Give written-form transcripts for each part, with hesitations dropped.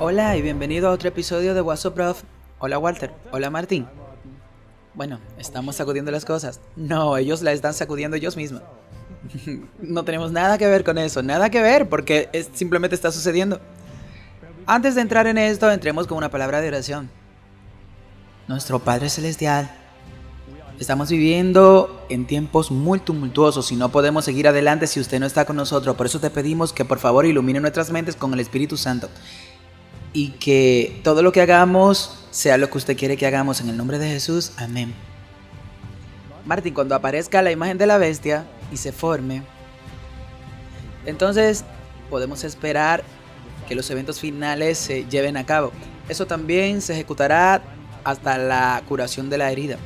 Hola y bienvenido a otro episodio de What's Up, Prof. Hola Walter, hola Martín. Bueno, estamos sacudiendo las cosas. No, ellos la están sacudiendo ellos mismos. No tenemos nada que ver con eso, nada que ver, porque simplemente está sucediendo. Antes de entrar en esto, entremos con una palabra de oración. Nuestro Padre Celestial, estamos viviendo en tiempos muy tumultuosos y no podemos seguir adelante si usted no está con nosotros. Por eso te pedimos que por favor ilumine nuestras mentes con el Espíritu Santo. Y que todo lo que hagamos sea lo que usted quiere que hagamos en el nombre de Jesús. Amén. Martín, cuando aparezca la imagen de la bestia y se forme, entonces podemos esperar que los eventos finales se lleven a cabo. Eso también se ejecutará hasta la curación de la herida.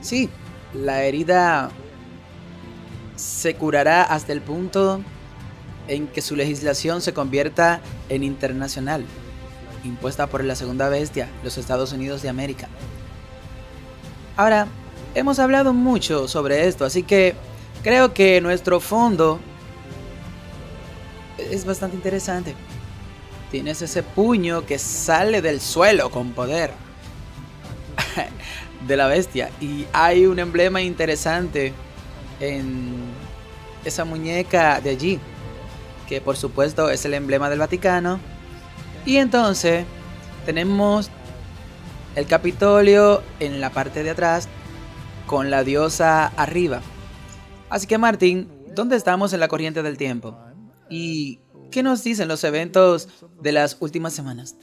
Sí, la herida se curará hasta el punto en que su legislación se convierta en internacional, impuesta por la segunda bestia, los Estados Unidos de América. Ahora, hemos hablado mucho sobre esto, así que creo que nuestro fondo es bastante interesante. Tienes ese puño que sale del suelo con poder de la bestia, y hay un emblema interesante en esa muñeca de allí, que por supuesto es el emblema del Vaticano. Y entonces tenemos el Capitolio en la parte de atrás con la diosa arriba. Así que Martín, ¿dónde estamos en la corriente del tiempo? ¿Y qué nos dicen los eventos de las últimas semanas?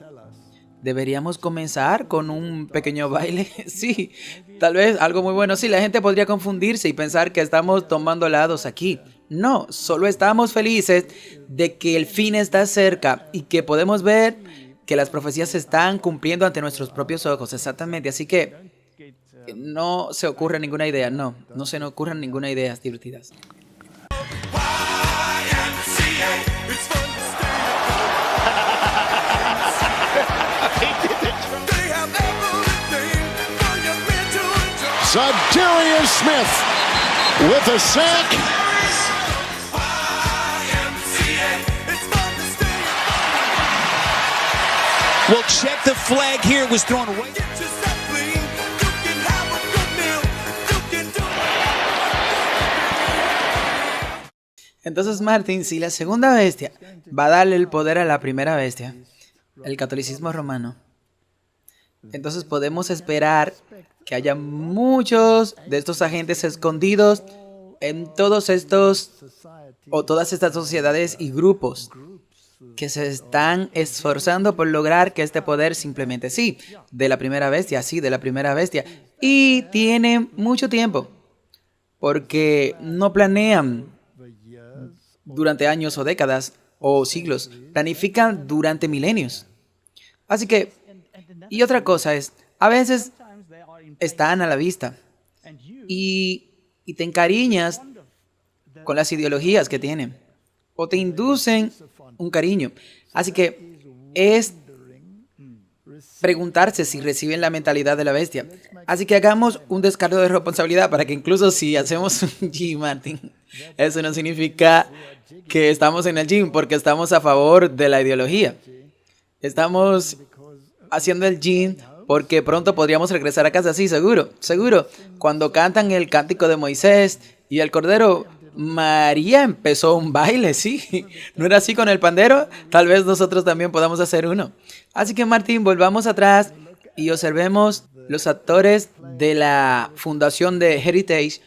¿Deberíamos comenzar con un pequeño baile? Sí, tal vez algo muy bueno. Sí, la gente podría confundirse y pensar que estamos tomando lados aquí. No, solo estamos felices de que el fin está cerca y que podemos ver que las profecías se están cumpliendo ante nuestros propios ojos. Exactamente, así que no se ocurra ninguna idea. No se nos ocurran ninguna idea divertidas. Zadarius Smith with a sack. Well, check the flag here. It was thrown away. Entonces, Martín, si la segunda bestia va a darle el poder a la primera bestia, el catolicismo romano, entonces podemos esperar que haya muchos de estos agentes escondidos en todos estos o todas estas sociedades y grupos que se están esforzando por lograr que este poder simplemente sí, de la primera bestia, y tiene mucho tiempo, porque no planean durante años o décadas o siglos, planifican durante milenios. Así que, y otra cosa es, a veces están a la vista y te encariñas con las ideologías que tienen o te inducen un cariño. Así que es preguntarse si reciben la mentalidad de la bestia. Así que hagamos un descargo de responsabilidad para que incluso si hacemos un gym, Martín, eso no significa que estamos en el gym porque estamos a favor de la ideología. Estamos haciendo el gym porque pronto podríamos regresar a casa, sí, seguro. Cuando cantan el cántico de Moisés y el Cordero, María empezó un baile, sí. ¿No era así con el pandero? Tal vez nosotros también podamos hacer uno. Así que Martín, volvamos atrás y observemos los actores de la fundación de Heritage,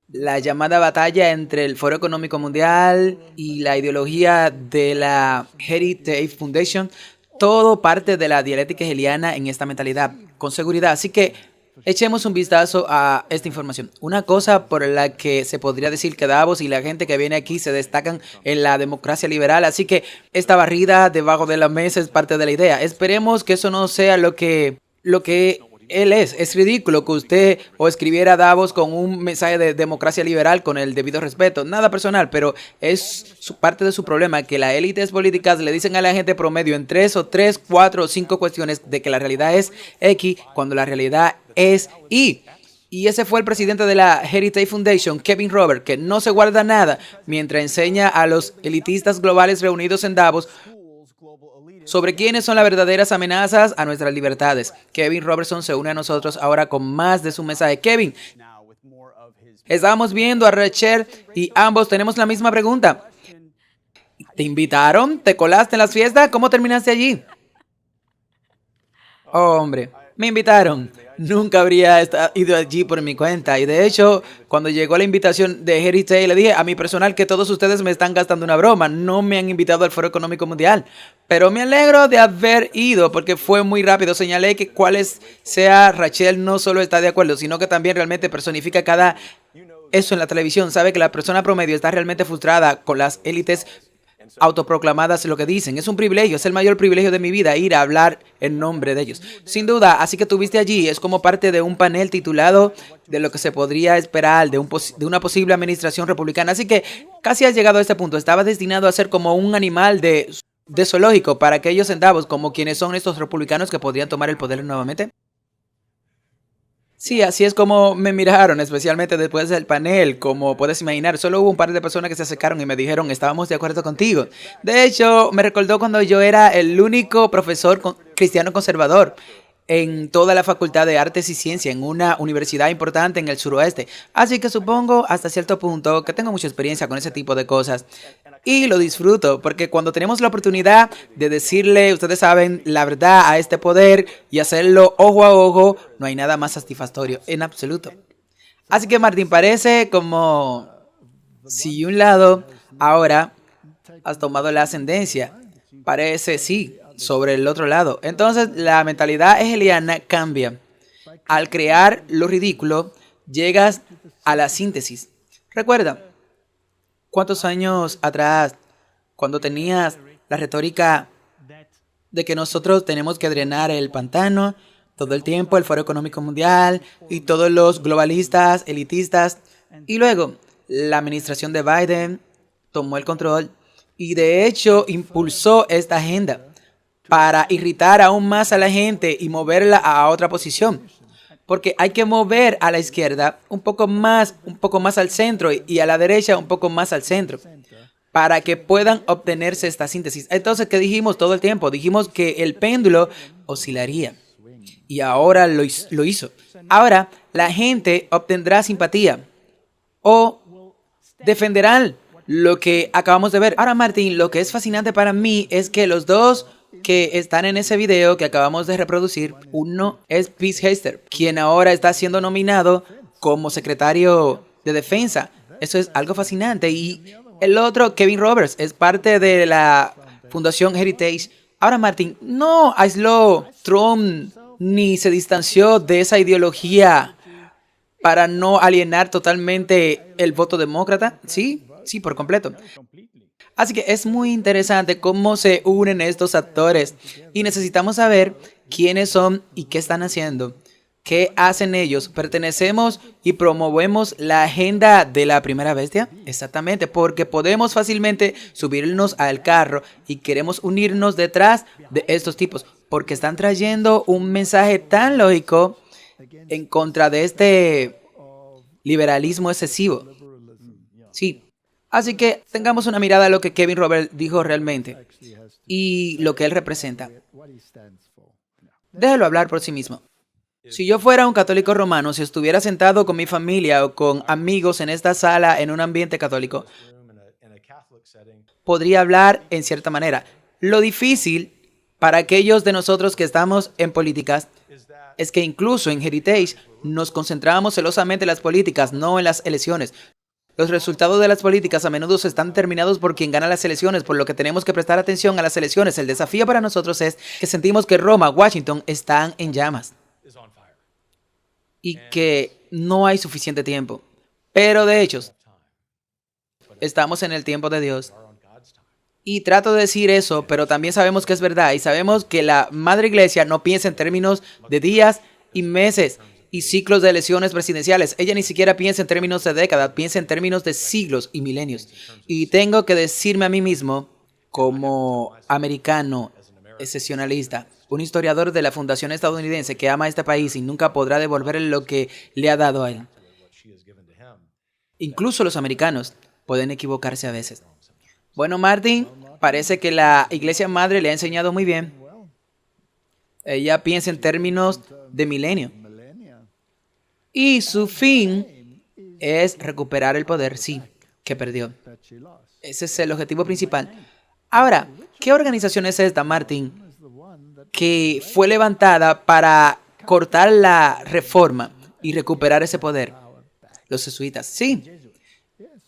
la llamada batalla entre el Foro Económico Mundial y la ideología de la Heritage Foundation. Todo parte de la dialéctica hegeliana en esta mentalidad, con seguridad. Así que echemos un vistazo a esta información. Una cosa por la que se podría decir que Davos y la gente que viene aquí se destacan en la democracia liberal. Así que esta barrida debajo de la mesa es parte de la idea. Esperemos que eso no sea lo que él es. Es ridículo que usted o escribiera Davos con un mensaje de democracia liberal con el debido respeto. Nada personal, pero es parte de su problema que las élites políticas le dicen a la gente promedio en 3, 4 o 5 cuestiones de que la realidad es X cuando la realidad es Y. Y ese fue el presidente de la Heritage Foundation, Kevin Roberts, que no se guarda nada mientras enseña a los elitistas globales reunidos en Davos sobre quiénes son las verdaderas amenazas a nuestras libertades. Kevin Robertson se une a nosotros ahora con más de su mensaje. Kevin, estábamos viendo a Rachel y ambos tenemos la misma pregunta. ¿Te invitaron? ¿Te colaste en las fiestas? ¿Cómo terminaste allí? Oh, hombre, me invitaron. Nunca habría ido allí por mi cuenta. Y de hecho, cuando llegó la invitación de Heritage, le dije a mi personal que todos ustedes me están gastando una broma. No me han invitado al Foro Económico Mundial. Pero me alegro de haber ido porque fue muy rápido. Señalé que sea Rachel no solo está de acuerdo, sino que también realmente personifica eso en la televisión. Sabe que la persona promedio está realmente frustrada con las élites autoproclamadas lo que dicen. Es un privilegio, es el mayor privilegio de mi vida ir a hablar en nombre de ellos. Sin duda, así que tuviste allí, es como parte de un panel titulado de lo que se podría esperar de una posible administración republicana. Así que casi has llegado a este punto. Estaba destinado a ser como un animal de zoológico para aquellos centavos, como quienes son estos republicanos que podrían tomar el poder nuevamente. Sí, así es como me miraron, especialmente después del panel. Como puedes imaginar, solo hubo un par de personas que se acercaron y me dijeron, estábamos de acuerdo contigo. De hecho, me recordó cuando yo era el único profesor cristiano conservador en toda la Facultad de Artes y Ciencia en una universidad importante en el suroeste. Así que supongo hasta cierto punto que tengo mucha experiencia con ese tipo de cosas. Y lo disfruto, porque cuando tenemos la oportunidad de decirle, ustedes saben, la verdad a este poder y hacerlo ojo a ojo, no hay nada más satisfactorio, en absoluto. Así que, Martín, parece como si un lado ahora has tomado la ascendencia. Parece, sí, sobre el otro lado. Entonces, la mentalidad hegeliana cambia. Al crear lo ridículo, llegas a la síntesis. Recuerda, ¿cuántos años atrás, cuando tenías la retórica de que nosotros tenemos que drenar el pantano todo el tiempo, el Foro Económico Mundial y todos los globalistas, elitistas, y luego la administración de Biden tomó el control y de hecho impulsó esta agenda para irritar aún más a la gente y moverla a otra posición? Porque hay que mover a la izquierda un poco más al centro y a la derecha un poco más al centro para que puedan obtenerse esta síntesis. Entonces, ¿qué dijimos todo el tiempo? Dijimos que el péndulo oscilaría y ahora lo hizo. Ahora la gente obtendrá simpatía o defenderán lo que acabamos de ver. Ahora, Martín, lo que es fascinante para mí es que los dos que están en ese video que acabamos de reproducir, uno es Pete Hegseth, quien ahora está siendo nominado como secretario de defensa. Eso es algo fascinante. Y el otro, Kevin Roberts, es parte de la Fundación Heritage. Ahora, Martín, no aisló Trump ni se distanció de esa ideología para no alienar totalmente el voto demócrata. Sí, por completo. Así que es muy interesante cómo se unen estos actores y necesitamos saber quiénes son y qué están haciendo, qué hacen ellos. ¿Pertenecemos y promovemos la agenda de la primera bestia? Exactamente, porque podemos fácilmente subirnos al carro y queremos unirnos detrás de estos tipos, porque están trayendo un mensaje tan lógico en contra de este liberalismo excesivo. Sí. Así que tengamos una mirada a lo que Kevin Roberts dijo realmente y lo que él representa. Déjelo hablar por sí mismo. Si yo fuera un católico romano, si estuviera sentado con mi familia o con amigos en esta sala en un ambiente católico, podría hablar en cierta manera. Lo difícil para aquellos de nosotros que estamos en políticas es que incluso en Heritage nos concentramos celosamente en las políticas, no en las elecciones. Los resultados de las políticas a menudo están determinados por quien gana las elecciones, por lo que tenemos que prestar atención a las elecciones. El desafío para nosotros es que sentimos que Roma, Washington están en llamas y que no hay suficiente tiempo. Pero de hecho, estamos en el tiempo de Dios. Y trato de decir eso, pero también sabemos que es verdad y sabemos que la Madre Iglesia no piensa en términos de días y meses y ciclos de elecciones presidenciales. Ella ni siquiera piensa en términos de décadas, piensa en términos de siglos y milenios. Y tengo que decirme a mí mismo, como americano excepcionalista, un historiador de la Fundación estadounidense que ama a este país y nunca podrá devolverle lo que le ha dado a él. Incluso los americanos pueden equivocarse a veces. Bueno, Martín, Parece que la iglesia madre le ha enseñado muy bien. Ella piensa en términos de milenio. Y su fin es recuperar el poder, sí, que perdió. Ese es el objetivo principal. Ahora, ¿qué organización es esta, Martín, que fue levantada para cortar la reforma y recuperar ese poder? Los jesuitas, sí.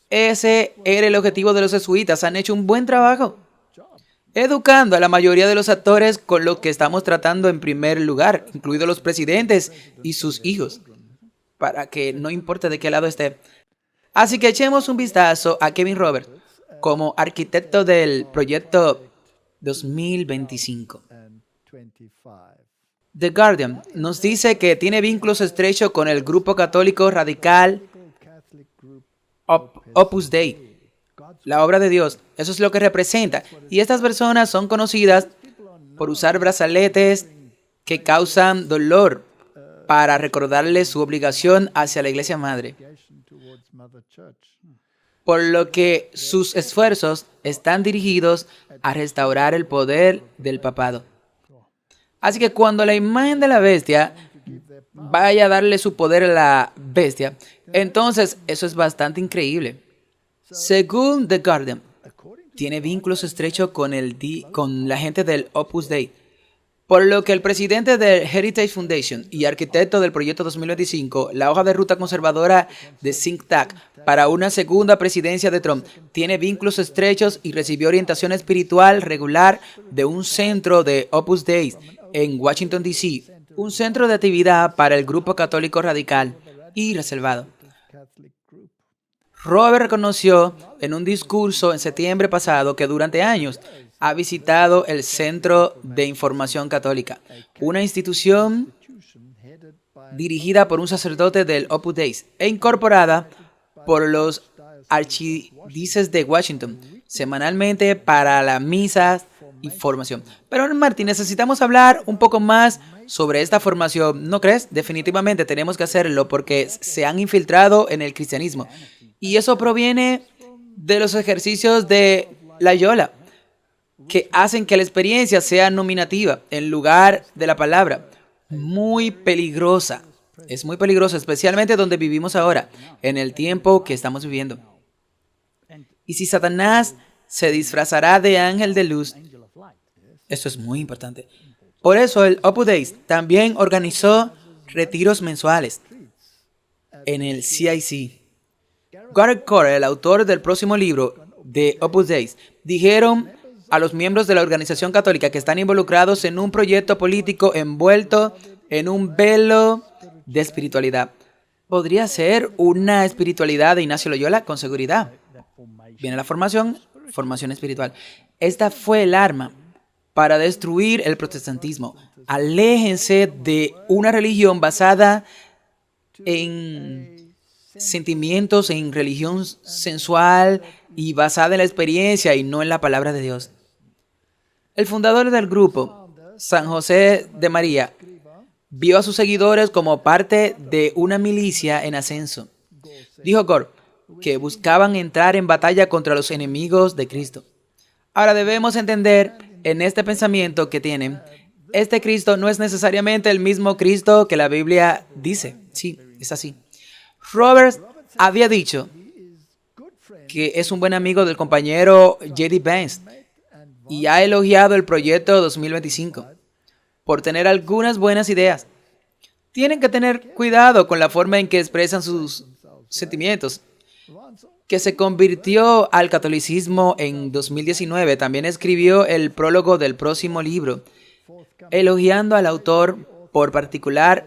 Ese era el objetivo de los jesuitas. Han hecho un buen trabajo educando a la mayoría de los actores con los que estamos tratando en primer lugar, incluidos los presidentes y sus hijos, para que no importe de qué lado esté. Así que echemos un vistazo a Kevin Roberts como arquitecto del proyecto 2025. The Guardian nos dice que tiene vínculos estrechos con el grupo católico radical Opus Dei, la obra de Dios. Eso es lo que representa. Y estas personas son conocidas por usar brazaletes que causan dolor para recordarles su obligación hacia la iglesia madre. Por lo que sus esfuerzos están dirigidos a restaurar el poder del papado. Así que cuando la imagen de la bestia vaya a darle su poder a la bestia, entonces eso es bastante increíble. Según The Guardian, tiene vínculos estrechos con la gente del Opus Dei, por lo que el presidente del Heritage Foundation y arquitecto del proyecto 2025, la hoja de ruta conservadora de Think Tank para una segunda presidencia de Trump, tiene vínculos estrechos y recibió orientación espiritual regular de un centro de Opus Dei en Washington, D.C., un centro de actividad para el grupo católico radical y reservado. Robert reconoció en un discurso en septiembre pasado que durante años ha visitado el Centro de Información Católica, una institución dirigida por un sacerdote del Opus Dei e incorporada por los archidiócesis de Washington semanalmente para las misas y formación. Pero Martín, necesitamos hablar un poco más sobre esta formación, ¿no crees? Definitivamente tenemos que hacerlo porque se han infiltrado en el cristianismo. Y eso proviene de los ejercicios de Loyola, que hacen que la experiencia sea nominativa en lugar de la palabra. Muy peligrosa. Es muy peligrosa, especialmente donde vivimos ahora, en el tiempo que estamos viviendo. Y si Satanás se disfrazará de ángel de luz, esto es muy importante. Por eso el Opus Dei también organizó retiros mensuales en el CIC. Garrett Corey, el autor del próximo libro de Opus Dei, dijeron a los miembros de la organización católica que están involucrados en un proyecto político envuelto en un velo de espiritualidad. Podría ser una espiritualidad de Ignacio Loyola, con seguridad. Viene la formación espiritual. Esta fue el arma para destruir el protestantismo. Aléjense de una religión basada en sentimientos, en religión sensual y basada en la experiencia y no en la palabra de Dios. El fundador del grupo, San José de María, vio a sus seguidores como parte de una milicia en ascenso. Dijo Gore que buscaban entrar en batalla contra los enemigos de Cristo. Ahora debemos entender en este pensamiento que tienen, este Cristo no es necesariamente el mismo Cristo que la Biblia dice. Sí, es así. Roberts había dicho que es un buen amigo del compañero J.D. Vance y ha elogiado el proyecto 2025 por tener algunas buenas ideas. Tienen que tener cuidado con la forma en que expresan sus sentimientos. Que se convirtió al catolicismo en 2019, también escribió el prólogo del próximo libro, elogiando al autor por particular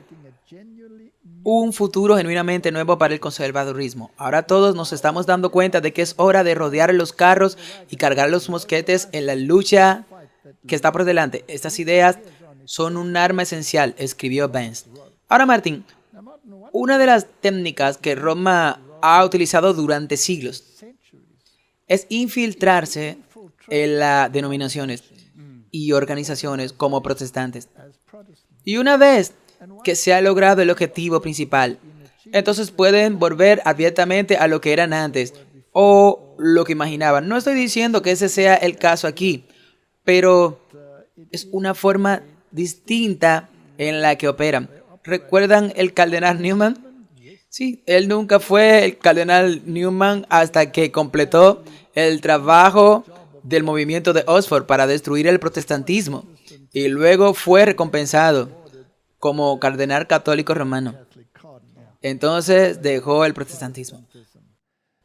un futuro genuinamente nuevo para el conservadurismo. Ahora todos nos estamos dando cuenta de que es hora de rodear los carros y cargar los mosquetes en la lucha que está por delante. Estas ideas son un arma esencial, escribió Vance. Ahora, Martín, una de las técnicas que Roma ha utilizado durante siglos es infiltrarse en las denominaciones y organizaciones como protestantes. Y una vez que se ha logrado el objetivo principal, entonces pueden volver abiertamente a lo que eran antes o lo que imaginaban. No estoy diciendo que ese sea el caso aquí, pero es una forma distinta en la que operan. ¿Recuerdan el cardenal Newman? Sí, él nunca fue el cardenal Newman hasta que completó el trabajo del movimiento de Oxford para destruir el protestantismo y luego fue recompensado como cardenal católico romano. Entonces dejó el protestantismo.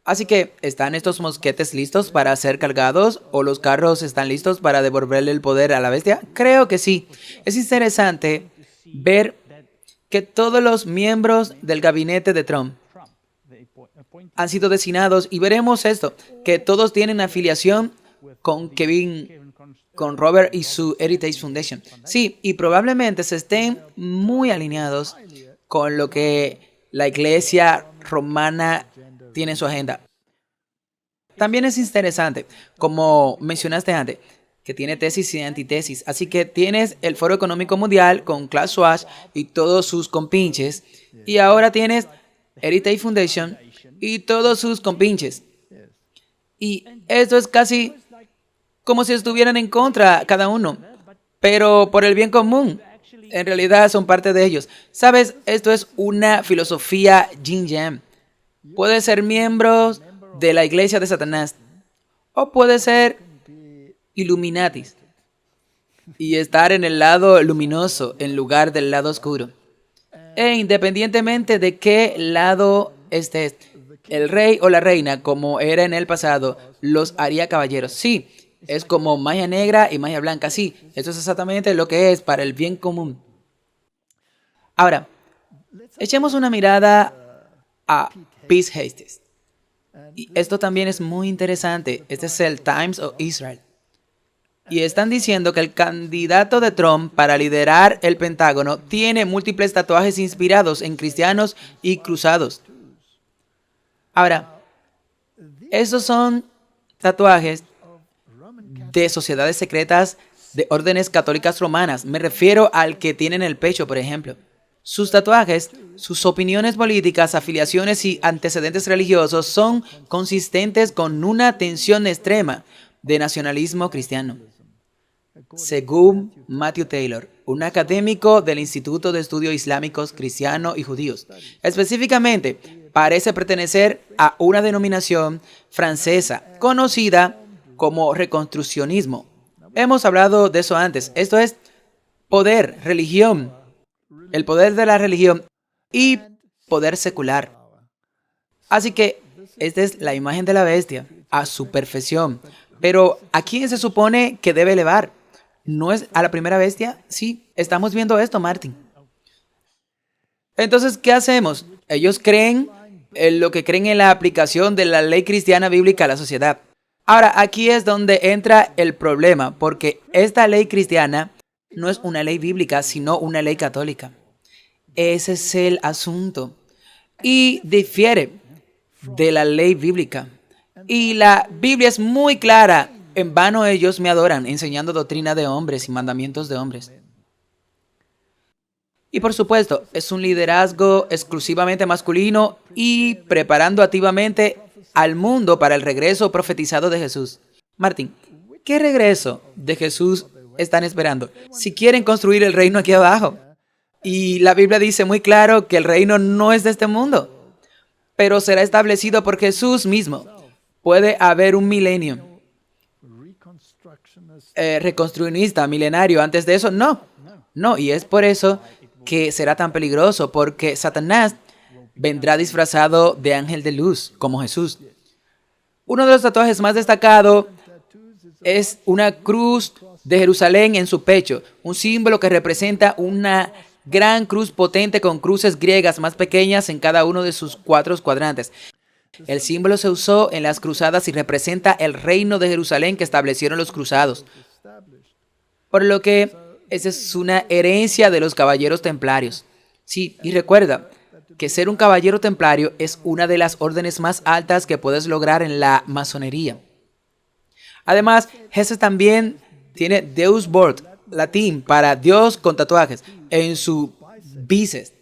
Así que, ¿están estos mosquetes listos para ser cargados o los carros están listos para devolverle el poder a la bestia? Creo que sí. Es interesante ver que todos los miembros del gabinete de Trump han sido designados y veremos esto, que todos tienen afiliación con con Robert y su Heritage Foundation. Sí, y probablemente se estén muy alineados con lo que la Iglesia romana tiene en su agenda. También es interesante, como mencionaste antes, que tiene tesis y antitesis. Así que tienes el Foro Económico Mundial con Klaus Schwab y todos sus compinches. Y ahora tienes Heritage Foundation y todos sus compinches. Y esto es casi como si estuvieran en contra cada uno, pero por el bien común. En realidad son parte de ellos. ¿Sabes? Esto es una filosofía Yin Yang. Puede ser miembros de la iglesia de Satanás o puede ser Illuminatis y estar en el lado luminoso en lugar del lado oscuro. E independientemente de qué lado estés, el rey o la reina, como era en el pasado, los haría caballeros. Sí, es como magia negra y magia blanca. Sí, eso es exactamente lo que es para el bien común. Ahora, echemos una mirada a Pete Hastings. Y esto también es muy interesante. Este es el Times of Israel. Y están diciendo que el candidato de Trump para liderar el Pentágono tiene múltiples tatuajes inspirados en cristianos y cruzados. Ahora, esos son tatuajes de sociedades secretas de órdenes católicas romanas. Me refiero al que tiene en el pecho, por ejemplo. Sus tatuajes, sus opiniones políticas, afiliaciones y antecedentes religiosos son consistentes con una tensión extrema de nacionalismo cristiano. Según Matthew Taylor, un académico del Instituto de Estudios Islámicos, Cristianos y Judíos, específicamente parece pertenecer a una denominación francesa conocida como reconstruccionismo. Hemos hablado de eso antes. Esto es poder, religión, el poder de la religión y poder secular. Así que esta es la imagen de la bestia a su perfección. Pero ¿a quién se supone que debe elevar? ¿No es a la primera bestia? Sí, estamos viendo esto, Martin. Entonces, ¿qué hacemos? Ellos creen en lo que creen en la aplicación de la ley cristiana bíblica a la sociedad. Ahora, aquí es donde entra el problema, porque esta ley cristiana no es una ley bíblica, sino una ley católica. Ese es el asunto. Y difiere de la ley bíblica. Y la Biblia es muy clara. En vano ellos me adoran, enseñando doctrina de hombres y mandamientos de hombres. Y por supuesto, es un liderazgo exclusivamente masculino y preparando activamente al mundo para el regreso profetizado de Jesús. Martín, ¿qué regreso de Jesús están esperando? Si quieren construir el reino aquí abajo. Y la Biblia dice muy claro que el reino no es de este mundo, pero será establecido por Jesús mismo. Puede haber un milenio reconstruccionista, milenario. Antes de eso, no. Y es por eso que será tan peligroso, porque Satanás vendrá disfrazado de ángel de luz, como Jesús. Uno de los tatuajes más destacados es una cruz de Jerusalén en su pecho, un símbolo que representa una gran cruz potente con cruces griegas más pequeñas en cada uno de sus 4 cuadrantes. El símbolo se usó en las cruzadas y representa el reino de Jerusalén que establecieron los cruzados. Por lo que esa es una herencia de los caballeros templarios. Sí, y recuerda que ser un caballero templario es una de las órdenes más altas que puedes lograr en la masonería. Además, Jesús también tiene Deus Vult, latín para Dios con tatuajes, en su bíceps.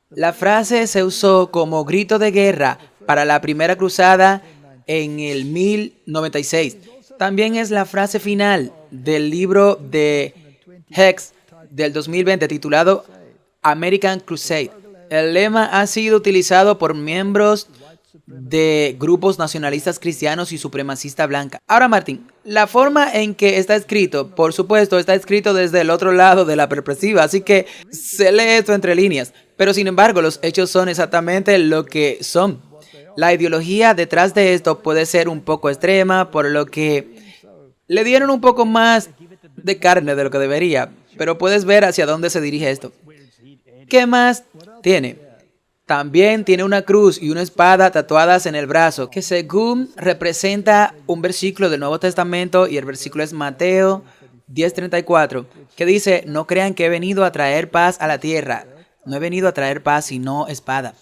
La frase se usó como grito de guerra para la primera cruzada en el 1096. También es la frase final del libro de Hex del 2020 titulado American Crusade. El lema ha sido utilizado por miembros de grupos nacionalistas cristianos y supremacista blanca. Ahora, Martín, la forma en que está escrito, por supuesto, está escrito desde el otro lado de la perspectiva, así que se lee esto entre líneas. Pero sin embargo, los hechos son exactamente lo que son. La ideología detrás de esto puede ser un poco extrema, por lo que le dieron un poco más de carne de lo que debería, pero puedes ver hacia dónde se dirige esto. ¿Qué más tiene? También tiene una cruz y una espada tatuadas en el brazo, que según representa un versículo del Nuevo Testamento, y el versículo es Mateo 10:34, que dice: no crean que he venido a traer paz a la tierra. No he venido a traer paz, sino espada.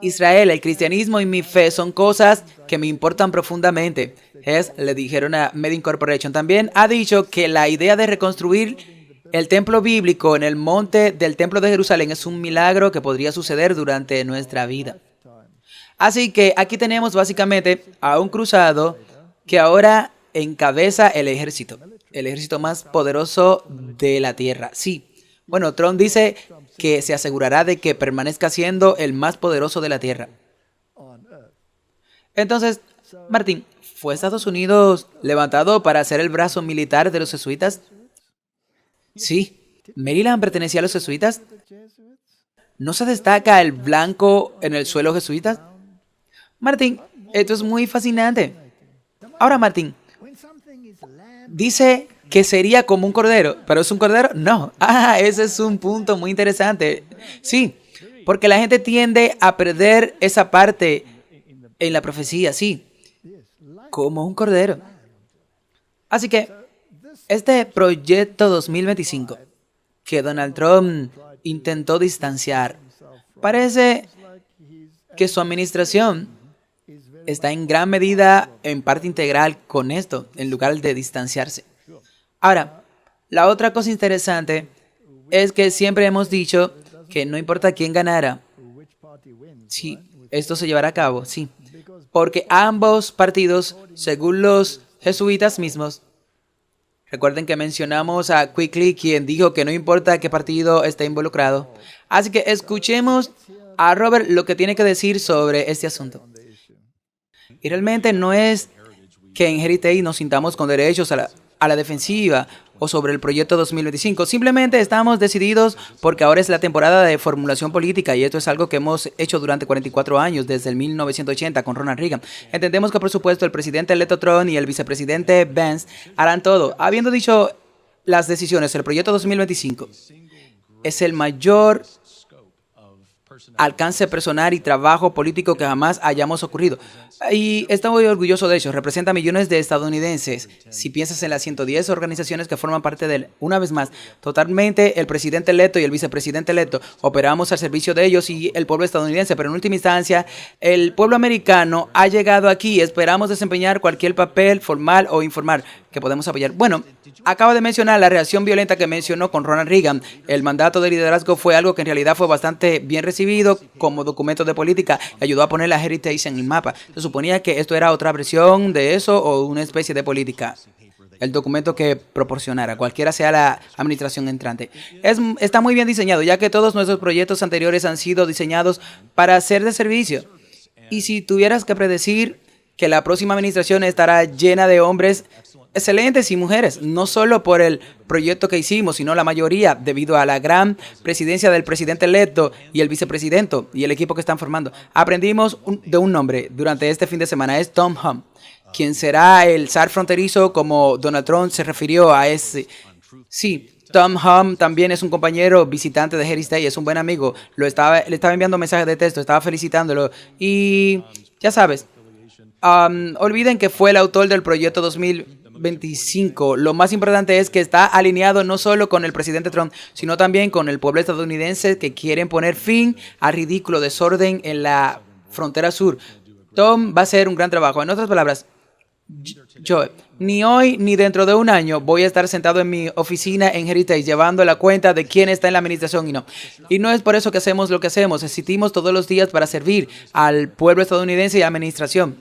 Israel, el cristianismo y mi fe son cosas que me importan profundamente. Le dijeron a Media Corporation. También ha dicho que la idea de reconstruir el templo bíblico en el monte del templo de Jerusalén es un milagro que podría suceder durante nuestra vida. Así que aquí tenemos básicamente a un cruzado que ahora encabeza el ejército más poderoso de la tierra. Sí, bueno, Trump dice que se asegurará de que permanezca siendo el más poderoso de la tierra. Entonces, Martín, ¿fue Estados Unidos levantado para ser el brazo militar de los jesuitas? Sí. ¿Maryland pertenecía a los jesuitas? ¿No se destaca el blanco en el suelo jesuita? Martín, esto es muy fascinante. Ahora, Martín, dice que sería como un cordero, ¿pero es un cordero? No. Ese es un punto muy interesante. Sí, porque la gente tiende a perder esa parte en la profecía, sí, como un cordero. Así que este proyecto 2025 que Donald Trump intentó distanciar, parece que su administración está en gran medida, en parte integral con esto, en lugar de distanciarse. Ahora, la otra cosa interesante es que siempre hemos dicho que no importa quién ganara, sí, esto se llevará a cabo, sí, porque ambos partidos, según los jesuitas mismos, recuerden que mencionamos a Quigley, quien dijo que no importa qué partido esté involucrado. Así que escuchemos a Robert lo que tiene que decir sobre este asunto. Y realmente no es que en Heritage nos sintamos con derechos a la defensiva o sobre el proyecto 2025. Simplemente estamos decididos porque ahora es la temporada de formulación política y esto es algo que hemos hecho durante 44 años, desde el 1980 con Ronald Reagan. Entendemos que, por supuesto, el presidente electo Trump y el vicepresidente Vance harán todo. Habiendo dicho las decisiones, el proyecto 2025 es el mayor alcance personal y trabajo político que jamás hayamos ocurrido. Y estoy muy orgulloso de ello. Representa a millones de estadounidenses. Si piensas en las 110 organizaciones que forman parte de él, una vez más, totalmente el presidente electo y el vicepresidente electo operamos al servicio de ellos y el pueblo estadounidense. Pero en última instancia, el pueblo americano ha llegado aquí y esperamos desempeñar cualquier papel formal o informal que podemos apoyar. Bueno, acabo de mencionar la reacción violenta que mencionó con Ronald Reagan. El mandato de liderazgo fue algo que en realidad fue bastante bien recibido como documento de política y ayudó a poner la Heritage en el mapa. Se suponía que esto era otra versión de eso o una especie de política. El documento que proporcionara, cualquiera sea la administración entrante. Está muy bien diseñado, ya que todos nuestros proyectos anteriores han sido diseñados para ser de servicio. Y si tuvieras que predecir que la próxima administración estará llena de hombres excelentes y mujeres, no solo por el proyecto que hicimos, sino la mayoría debido a la gran presidencia del presidente electo y el vicepresidente y el equipo que están formando. Aprendimos de un nombre durante este fin de semana, es Tom Hom, quien será el zar fronterizo como Donald Trump se refirió a ese. Sí, Tom Hom también es un compañero visitante de Heritage, es un buen amigo, le estaba enviando mensajes de texto, estaba felicitándolo y ya sabes, olviden que fue el autor del proyecto 2025. Lo más importante es que está alineado no solo con el presidente Trump, sino también con el pueblo estadounidense que quieren poner fin al ridículo desorden en la frontera sur. Tom va a hacer un gran trabajo. En otras palabras, Yo, ni hoy ni dentro de un año voy a estar sentado en mi oficina en Heritage llevando la cuenta de quién está en la administración y no. Y no es por eso que hacemos lo que hacemos. Existimos todos los días para servir al pueblo estadounidense y a la administración.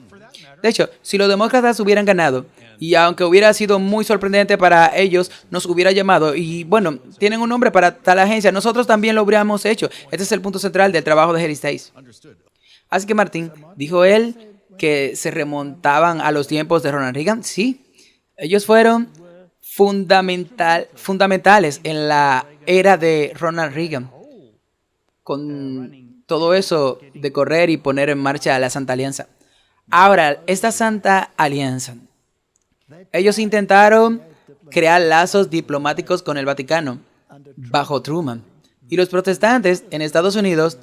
De hecho, si los demócratas hubieran ganado, y aunque hubiera sido muy sorprendente para ellos, nos hubiera llamado y bueno, tienen un nombre para tal agencia, nosotros también lo habríamos hecho. Este es el punto central del trabajo de Heritage. Así que Martín, dijo él que se remontaban a los tiempos de Ronald Reagan. Sí, ellos fueron fundamentales en la era de Ronald Reagan. Con todo eso de correr y poner en marcha la Santa Alianza. Ahora, esta Santa Alianza, ellos intentaron crear lazos diplomáticos con el Vaticano bajo Truman. Y los protestantes en Estados Unidos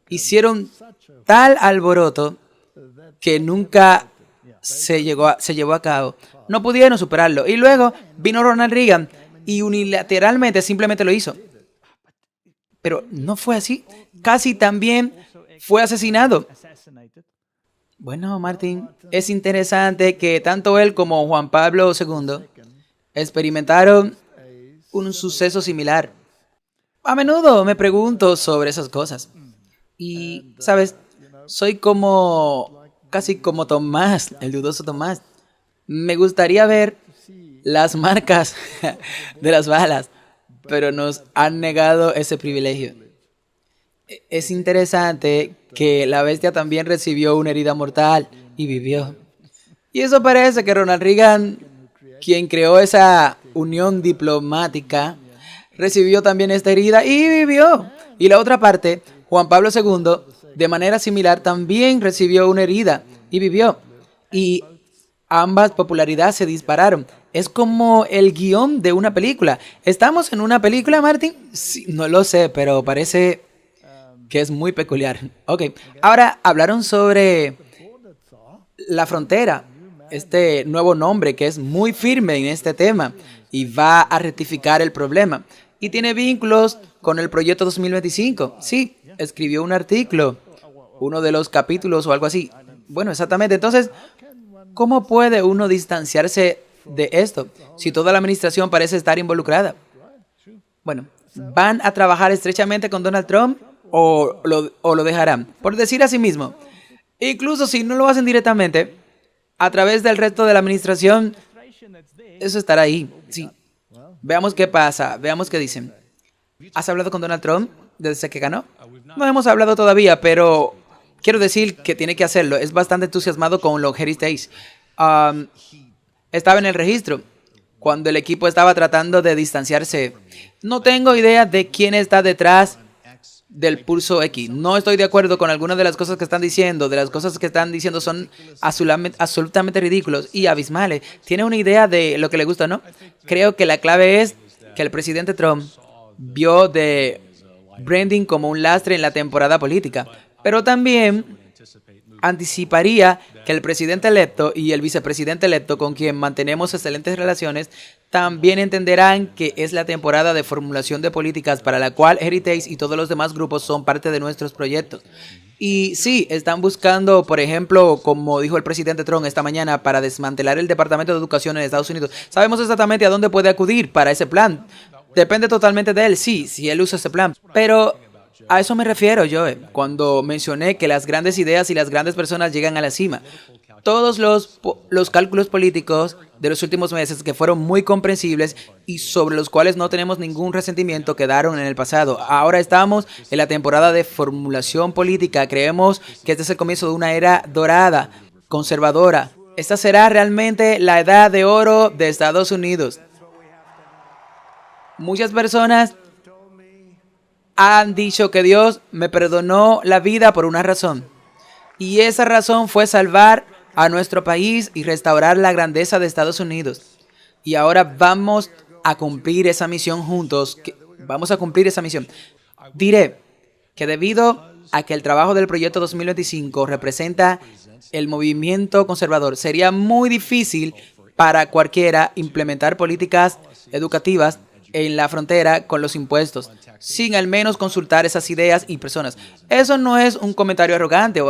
hicieron tal alboroto que nunca se llevó a cabo. No pudieron superarlo. Y luego vino Ronald Reagan y unilateralmente simplemente lo hizo. Pero no fue así. Casi también fue asesinado. Bueno, Martín, es interesante que tanto él como Juan Pablo II experimentaron un suceso similar. A menudo me pregunto sobre esas cosas. Y, ¿sabes? Soy casi como Tomás, el dudoso Tomás. Me gustaría ver las marcas de las balas, pero nos han negado ese privilegio. Es interesante que la bestia también recibió una herida mortal y vivió. Y eso parece que Ronald Reagan, quien creó esa unión diplomática, recibió también esta herida y vivió. Y la otra parte, Juan Pablo II, de manera similar, también recibió una herida y vivió. Y ambas popularidades se dispararon. Es como el guión de una película. ¿Estamos en una película, Martín? Sí, no lo sé, pero parece que es muy peculiar. Ok, ahora hablaron sobre la frontera, este nuevo nombre que es muy firme en este tema y va a rectificar el problema. Y tiene vínculos con el proyecto 2025. Sí, escribió un artículo, uno de los capítulos o algo así. Bueno, exactamente. Entonces, ¿cómo puede uno distanciarse de esto si toda la administración parece estar involucrada? Bueno, ¿van a trabajar estrechamente con Donald Trump o lo dejarán? Por decir a sí mismo, incluso si no lo hacen directamente, a través del resto de la administración, eso estará ahí. Sí. Veamos qué pasa, veamos qué dicen. ¿Has hablado con Donald Trump desde que ganó? No hemos hablado todavía, pero quiero decir que tiene que hacerlo. Es bastante entusiasmado con los Heritage. Estaba en el registro cuando el equipo estaba tratando de distanciarse. No tengo idea de quién está detrás del pulso X. No estoy de acuerdo con algunas de las cosas que están diciendo. De las cosas que están diciendo son absolutamente ridículos y abismales. ¿Tiene una idea de lo que le gusta o no? Creo que la clave es que el presidente Trump vio de branding como un lastre en la temporada política, pero también anticiparía que el presidente electo y el vicepresidente electo, con quien mantenemos excelentes relaciones, también entenderán que es la temporada de formulación de políticas para la cual Heritage y todos los demás grupos son parte de nuestros proyectos. Y sí, están buscando, por ejemplo, como dijo el presidente Trump esta mañana, para desmantelar el Departamento de Educación en Estados Unidos. Sabemos exactamente a dónde puede acudir para ese plan. Depende totalmente de él, sí, si él usa ese plan. Pero a eso me refiero yo, cuando mencioné que las grandes ideas y las grandes personas llegan a la cima. Todos los cálculos políticos de los últimos meses, que fueron muy comprensibles y sobre los cuales no tenemos ningún resentimiento, quedaron en el pasado. Ahora estamos en la temporada de formulación política. Creemos que este es el comienzo de una era dorada, conservadora. Esta será realmente la edad de oro de Estados Unidos. Muchas personas han dicho que Dios me perdonó la vida por una razón. Y esa razón fue salvar a nuestro país y restaurar la grandeza de Estados Unidos. Y ahora vamos a cumplir esa misión juntos. Vamos a cumplir esa misión. Diré que debido a que el trabajo del proyecto 2025 representa el movimiento conservador, sería muy difícil para cualquiera implementar políticas educativas en la frontera con los impuestos, sin al menos consultar esas ideas y personas. Eso no es un comentario arrogante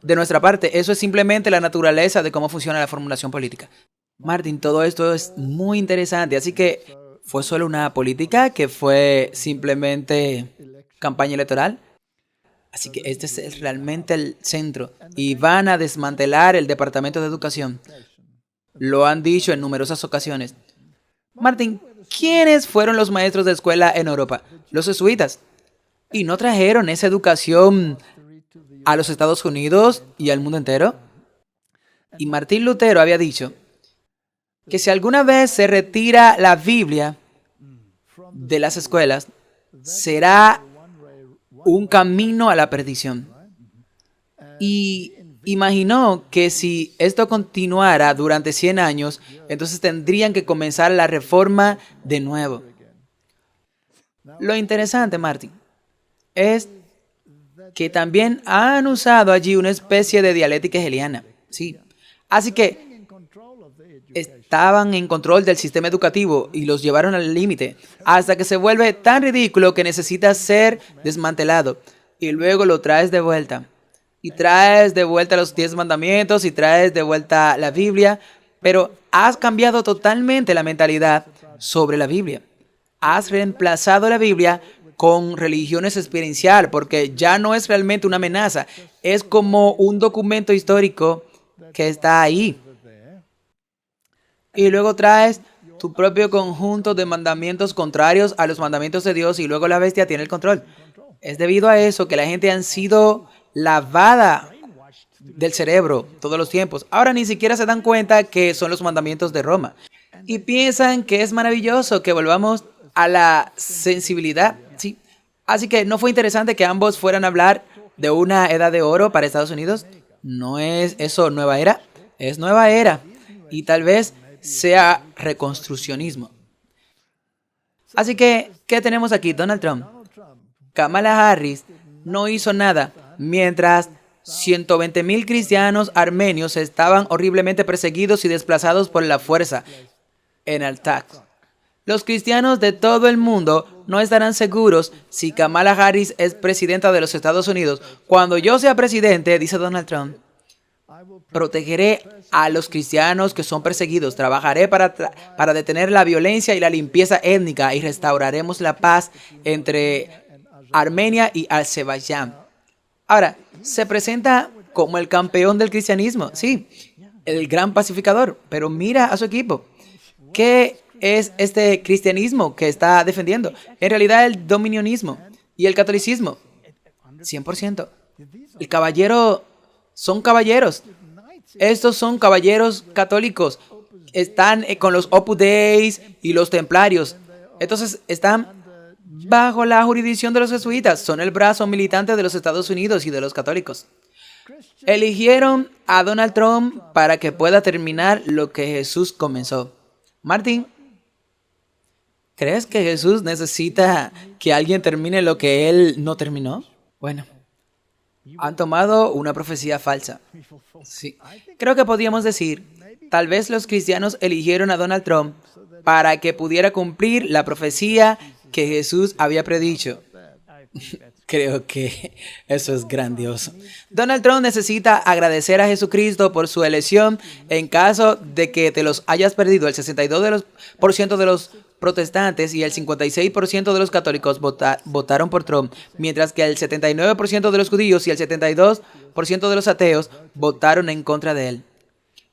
de nuestra parte, eso es simplemente la naturaleza de cómo funciona la formulación política. Martin, todo esto es muy interesante, así que ¿fue solo una política que fue simplemente campaña electoral? Así que este es realmente el centro y van a desmantelar el Departamento de Educación. Lo han dicho en numerosas ocasiones. Martin, ¿quiénes fueron los maestros de escuela en Europa? Los jesuitas. ¿Y no trajeron esa educación a los Estados Unidos y al mundo entero? Y Martín Lutero había dicho que si alguna vez se retira la Biblia de las escuelas, será un camino a la perdición. Y imaginó que si esto continuara durante 100 años, entonces tendrían que comenzar la reforma de nuevo. Lo interesante, Martin, es que también han usado allí una especie de dialéctica hegeliana. Sí. Así que estaban en control del sistema educativo y los llevaron al límite hasta que se vuelve tan ridículo que necesita ser desmantelado y luego lo traes de vuelta. Y traes de vuelta los 10 mandamientos y traes de vuelta la Biblia, pero has cambiado totalmente la mentalidad sobre la Biblia. Has reemplazado la Biblia con religiones experiencial porque ya no es realmente una amenaza, es como un documento histórico que está ahí. Y luego traes tu propio conjunto de mandamientos contrarios a los mandamientos de Dios y luego la bestia tiene el control. Es debido a eso que la gente han sido lavada del cerebro todos los tiempos. Ahora ni siquiera se dan cuenta que son los mandamientos de Roma. Y piensan que es maravilloso que volvamos a la sensibilidad. ¿Sí? Así que ¿no fue interesante que ambos fueran a hablar de una edad de oro para Estados Unidos? ¿No es eso nueva era? Es nueva era. Y tal vez sea reconstruccionismo. Así que, ¿qué tenemos aquí? Donald Trump. Kamala Harris no hizo nada, mientras 120,000 cristianos armenios estaban horriblemente perseguidos y desplazados por la fuerza en Al-Taq. Los cristianos de todo el mundo no estarán seguros si Kamala Harris es presidenta de los Estados Unidos. Cuando yo sea presidente, dice Donald Trump, protegeré a los cristianos que son perseguidos, trabajaré para detener la violencia y la limpieza étnica y restauraremos la paz entre Armenia y Azerbaiyán. Ahora, se presenta como el campeón del cristianismo, sí, el gran pacificador, pero mira a su equipo. ¿Qué es este cristianismo que está defendiendo? En realidad el dominionismo y el catolicismo, 100%. El caballero son caballeros. Estos son caballeros católicos. Están con los Opus Dei y los templarios. Entonces están bajo la jurisdicción de los jesuitas. Son el brazo militante de los Estados Unidos y de los católicos. Eligieron a Donald Trump para que pueda terminar lo que Jesús comenzó. Martín, ¿crees que Jesús necesita que alguien termine lo que él no terminó? Bueno, han tomado una profecía falsa. Sí. Creo que podríamos decir, tal vez los cristianos eligieron a Donald Trump para que pudiera cumplir la profecía que Jesús había predicho. Creo que eso es grandioso. Donald Trump necesita agradecer a Jesucristo por su elección en caso de que te los hayas perdido. El 62% de los protestantes y el 56% de los católicos votaron por Trump, mientras que el 79% de los judíos y el 72% de los ateos votaron en contra de él.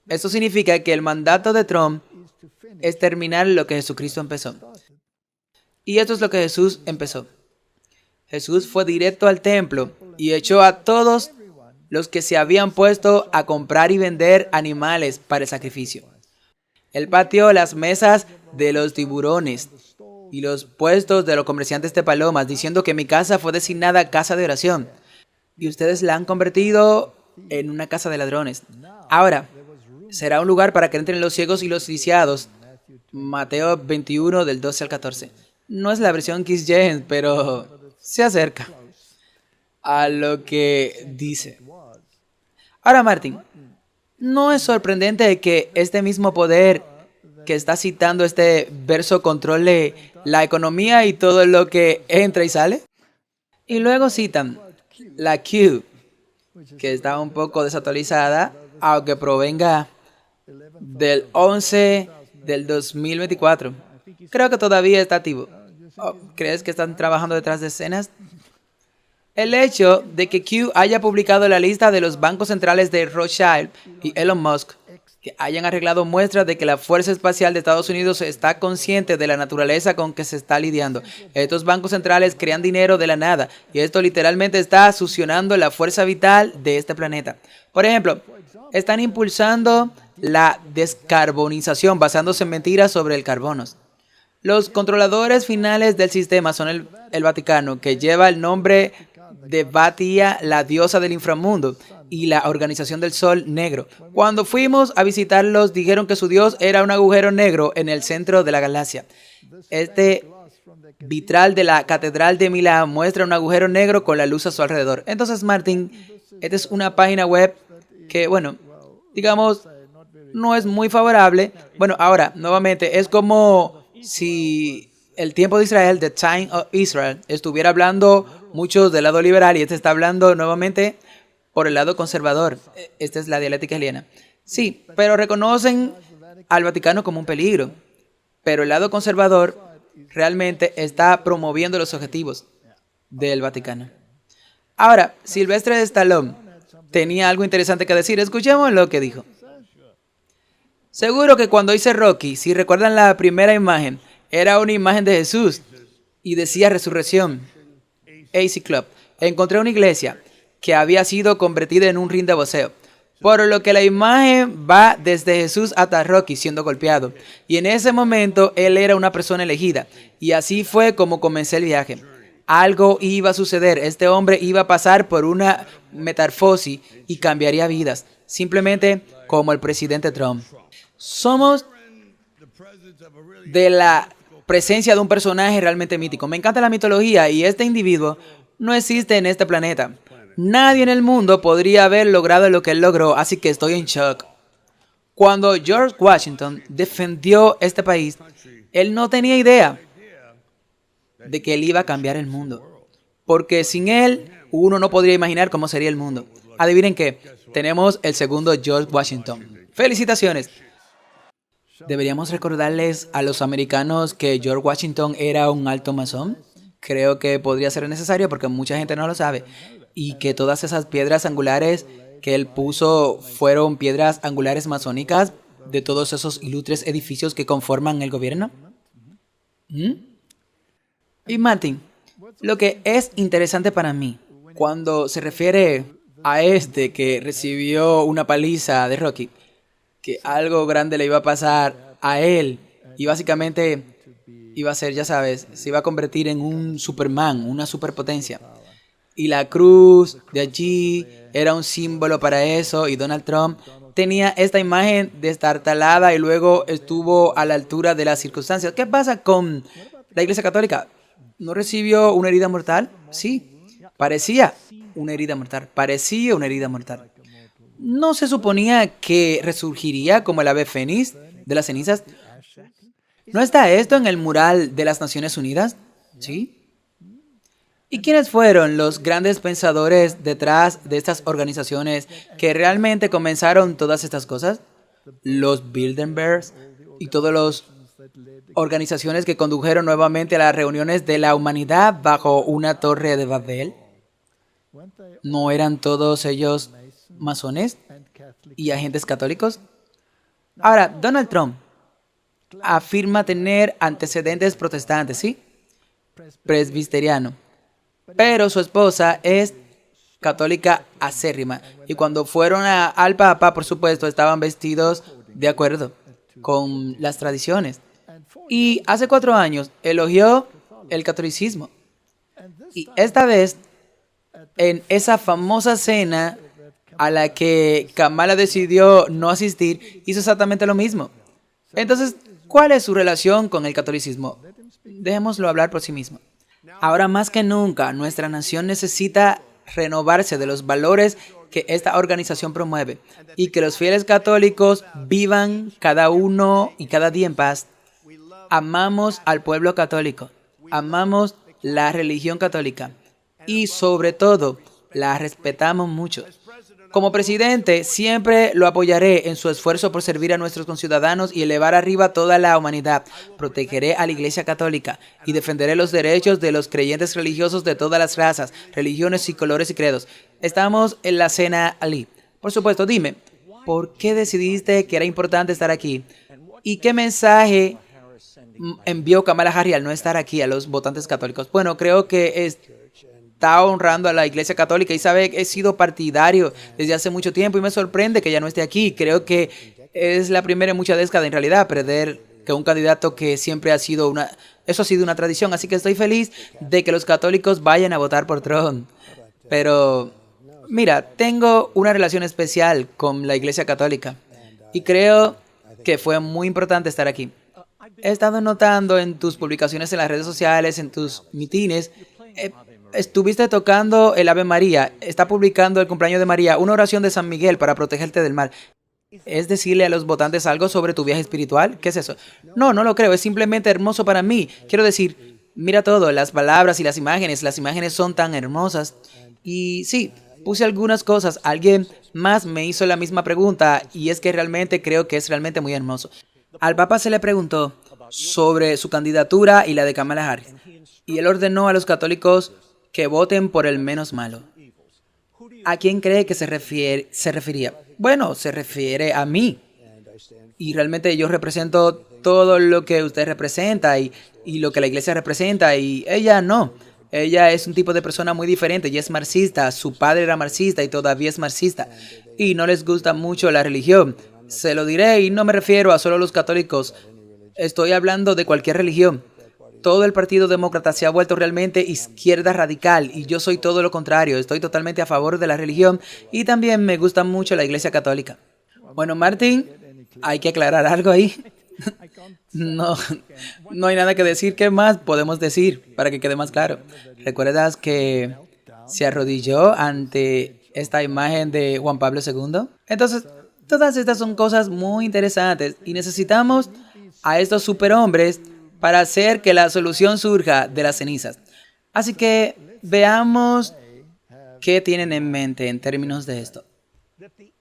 Esto significa que el mandato de Trump es terminar lo que Jesucristo empezó. Y esto es lo que Jesús empezó. Jesús fue directo al templo y echó a todos los que se habían puesto a comprar y vender animales para el sacrificio. Él pateó las mesas de los tiburones y los puestos de los comerciantes de palomas, diciendo que mi casa fue designada casa de oración y ustedes la han convertido en una casa de ladrones. Ahora, será un lugar para que entren los ciegos y los lisiados. Mateo 21 del 12 al 14. No es la versión King James, pero se acerca a lo que dice. Ahora, Martín, ¿no es sorprendente que este mismo poder que está citando este verso controle la economía y todo lo que entra y sale. Y luego citan la Q, que está un poco desactualizada, aunque provenga del 11 del 2024. Creo que todavía está activo. ¿Crees que están trabajando detrás de escenas? El hecho de que Q haya publicado la lista de los bancos centrales de Rothschild y Elon Musk, que hayan arreglado muestras de que la Fuerza Espacial de Estados Unidos está consciente de la naturaleza con que se está lidiando. Estos bancos centrales crean dinero de la nada y esto literalmente está succionando la fuerza vital de este planeta. Por ejemplo, están impulsando la descarbonización basándose en mentiras sobre el carbono. Los controladores finales del sistema son el Vaticano, que lleva el nombre de Batia, la diosa del inframundo, y la Organización del Sol Negro. Cuando fuimos a visitarlos, dijeron que su dios era un agujero negro en el centro de la galaxia. Este vitral de la Catedral de Milán muestra un agujero negro con la luz a su alrededor. Entonces, Martin, esta es una página web que, bueno, digamos, no es muy favorable. Bueno, ahora, nuevamente, es como si el tiempo de Israel, The Time of Israel, estuviera hablando mucho del lado liberal y este está hablando nuevamente por el lado conservador. Esta es la dialéctica hegeliana. Sí, pero reconocen al Vaticano como un peligro. Pero el lado conservador realmente está promoviendo los objetivos del Vaticano. Ahora, Sylvester Stallone tenía algo interesante que decir. Escuchemos lo que dijo. Seguro que cuando hice Rocky, si recuerdan la primera imagen, era una imagen de Jesús y decía resurrección. AC Club. Encontré una iglesia que había sido convertida en un ring de boxeo, por lo que la imagen va desde Jesús hasta Rocky siendo golpeado. Y en ese momento él era una persona elegida. Y así fue como comencé el viaje. Algo iba a suceder. Este hombre iba a pasar por una metamorfosis y cambiaría vidas. Simplemente como el presidente Trump. Somos de la presencia de un personaje realmente mítico. Me encanta la mitología y este individuo no existe en este planeta. Nadie en el mundo podría haber logrado lo que él logró, así que estoy en shock. Cuando George Washington defendió este país, él no tenía idea de que él iba a cambiar el mundo. Porque sin él, uno no podría imaginar cómo sería el mundo. Adivinen qué, tenemos el segundo George Washington. ¡Felicitaciones! ¿Deberíamos recordarles a los americanos que George Washington era un alto masón? Creo que podría ser necesario porque mucha gente no lo sabe. Y que todas esas piedras angulares que él puso fueron piedras angulares masónicas de todos esos ilustres edificios que conforman el gobierno. Y Martin, lo que es interesante para mí, cuando se refiere a este que recibió una paliza de Rocky, que algo grande le iba a pasar a él y básicamente iba a ser, ya sabes, se iba a convertir en un Superman, una superpotencia. Y la cruz de allí era un símbolo para eso y Donald Trump tenía esta imagen destartalada y luego estuvo a la altura de las circunstancias. ¿Qué pasa con la Iglesia Católica? ¿No recibió una herida mortal? Sí, parecía una herida mortal, parecía una herida mortal. ¿No se suponía que resurgiría como el ave fénix de las cenizas? ¿No está esto en el mural de las Naciones Unidas? ¿Sí? ¿Y quiénes fueron los grandes pensadores detrás de estas organizaciones que realmente comenzaron todas estas cosas? Los Bilderbergs y todas las organizaciones que condujeron nuevamente a las reuniones de la humanidad bajo una torre de Babel. ¿No eran todos ellos masones y agentes católicos? Ahora, Donald Trump afirma tener antecedentes protestantes, ¿sí? Presbiteriano. Pero su esposa es católica acérrima. Y cuando fueron al Papa, por supuesto, estaban vestidos de acuerdo con las tradiciones. Y hace 4 años elogió el catolicismo. Y esta vez, en esa famosa cena a la que Kamala decidió no asistir, hizo exactamente lo mismo. Entonces, ¿cuál es su relación con el catolicismo? Dejémoslo hablar por sí mismo. Ahora más que nunca, nuestra nación necesita renovarse de los valores que esta organización promueve y que los fieles católicos vivan cada uno y cada día en paz. Amamos al pueblo católico, amamos la religión católica y sobre todo la respetamos mucho. Como presidente, siempre lo apoyaré en su esfuerzo por servir a nuestros conciudadanos y elevar arriba toda la humanidad. Protegeré a la Iglesia Católica y defenderé los derechos de los creyentes religiosos de todas las razas, religiones y colores y credos. Estamos en la cena Ali. Por supuesto, dime, ¿por qué decidiste que era importante estar aquí? ¿Y qué mensaje envió Kamala Harris al no estar aquí a los votantes católicos? Bueno, creo que está honrando a la Iglesia Católica y sabe que he sido partidario desde hace mucho tiempo y me sorprende que ya no esté aquí. Creo que es la primera en muchas décadas en realidad perder que un candidato que siempre ha sido eso ha sido una tradición, así que estoy feliz de que los católicos vayan a votar por Trump. Pero mira, tengo una relación especial con la Iglesia Católica y creo que fue muy importante estar aquí. He estado notando en tus publicaciones en las redes sociales, en tus mitines, estuviste tocando el Ave María, está publicando el cumpleaños de María, una oración de San Miguel para protegerte del mal. ¿Es decirle a los votantes algo sobre tu viaje espiritual? ¿Qué es eso? No, no lo creo, es simplemente hermoso para mí. Quiero decir, mira todo, las palabras y las imágenes son tan hermosas. Y sí, puse algunas cosas, alguien más me hizo la misma pregunta y es que realmente creo que es realmente muy hermoso. Al Papa se le preguntó sobre su candidatura y la de Kamala Harris y él ordenó a los católicos que voten por el menos malo. ¿A quién cree que se refería? Bueno, se refiere a mí. Y realmente yo represento todo lo que usted representa y lo que la iglesia representa. Y ella no. Ella es un tipo de persona muy diferente. Ella es marxista. Su padre era marxista y todavía es marxista. Y no les gusta mucho la religión. Se lo diré y no me refiero a solo los católicos. Estoy hablando de cualquier religión. Todo el Partido Demócrata se ha vuelto realmente izquierda radical y yo soy todo lo contrario. Estoy totalmente a favor de la religión y también me gusta mucho la Iglesia Católica. Bueno, Martín, hay que aclarar algo ahí. No hay nada que decir. ¿Qué más podemos decir para que quede más claro? ¿Recuerdas que se arrodilló ante esta imagen de Juan Pablo II? Entonces, todas estas son cosas muy interesantes y necesitamos a estos superhombres para hacer que la solución surja de las cenizas. Así que veamos qué tienen en mente en términos de esto.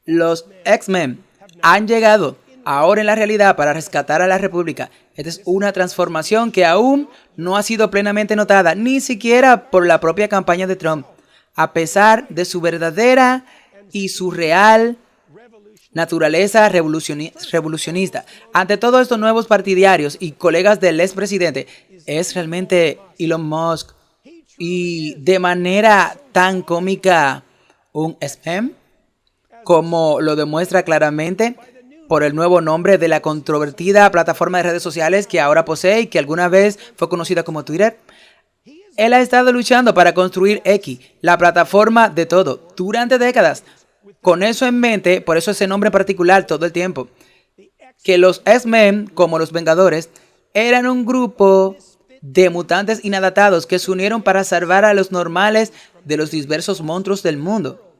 Los X-Men han llegado ahora en la realidad para rescatar a la República. Esta es una transformación que aún no ha sido plenamente notada, ni siquiera por la propia campaña de Trump, a pesar de su verdadera y su real naturaleza revolucionista. Ante todos estos nuevos partidarios y colegas del expresidente, es realmente Elon Musk y de manera tan cómica un spam, como lo demuestra claramente por el nuevo nombre de la controvertida plataforma de redes sociales que ahora posee y que alguna vez fue conocida como Twitter. Él ha estado luchando para construir X, la plataforma de todo, durante décadas. Con eso en mente, por eso ese nombre en particular todo el tiempo, que los X-Men, como los Vengadores, eran un grupo de mutantes inadaptados que se unieron para salvar a los normales de los diversos monstruos del mundo.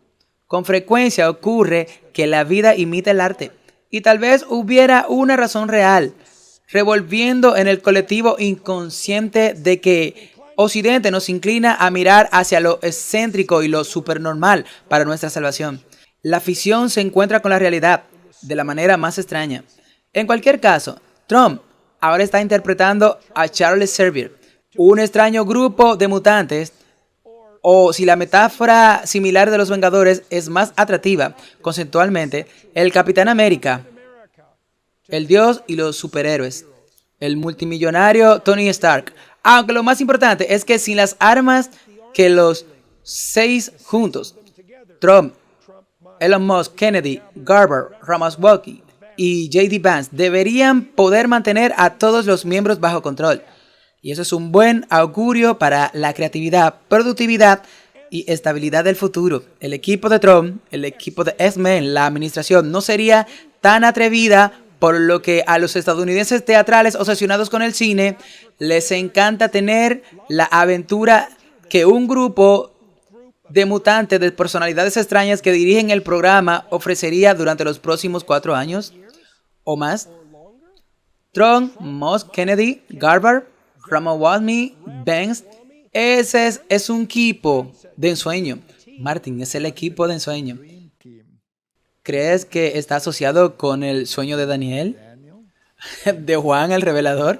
Con frecuencia ocurre que la vida imita el arte, y tal vez hubiera una razón real, revolviendo en el colectivo inconsciente de que Occidente nos inclina a mirar hacia lo excéntrico y lo supernormal para nuestra salvación. La ficción se encuentra con la realidad de la manera más extraña. En cualquier caso, Trump ahora está interpretando a Charles Xavier, un extraño grupo de mutantes, o si la metáfora similar de los Vengadores es más atractiva conceptualmente, el Capitán América, el Dios y los superhéroes, el multimillonario Tony Stark. Aunque lo más importante es que sin las armas que los 6 juntos, Trump, Elon Musk, Kennedy, Garber, Ramaswamy y J.D. Vance deberían poder mantener a todos los miembros bajo control. Y eso es un buen augurio para la creatividad, productividad y estabilidad del futuro. El equipo de Trump, el equipo de X-Men, la administración no sería tan atrevida, por lo que a los estadounidenses teatrales obsesionados con el cine les encanta tener la aventura que un grupo de mutantes, de personalidades extrañas que dirigen el programa ofrecería durante los próximos 4 años o más? Trump, Musk, Kennedy, Garber, Ramaswamy, Banks. Ese es un equipo de ensueño. Martin, es el equipo de ensueño. ¿Crees que está asociado con el sueño de Daniel? ¿De Juan el Revelador?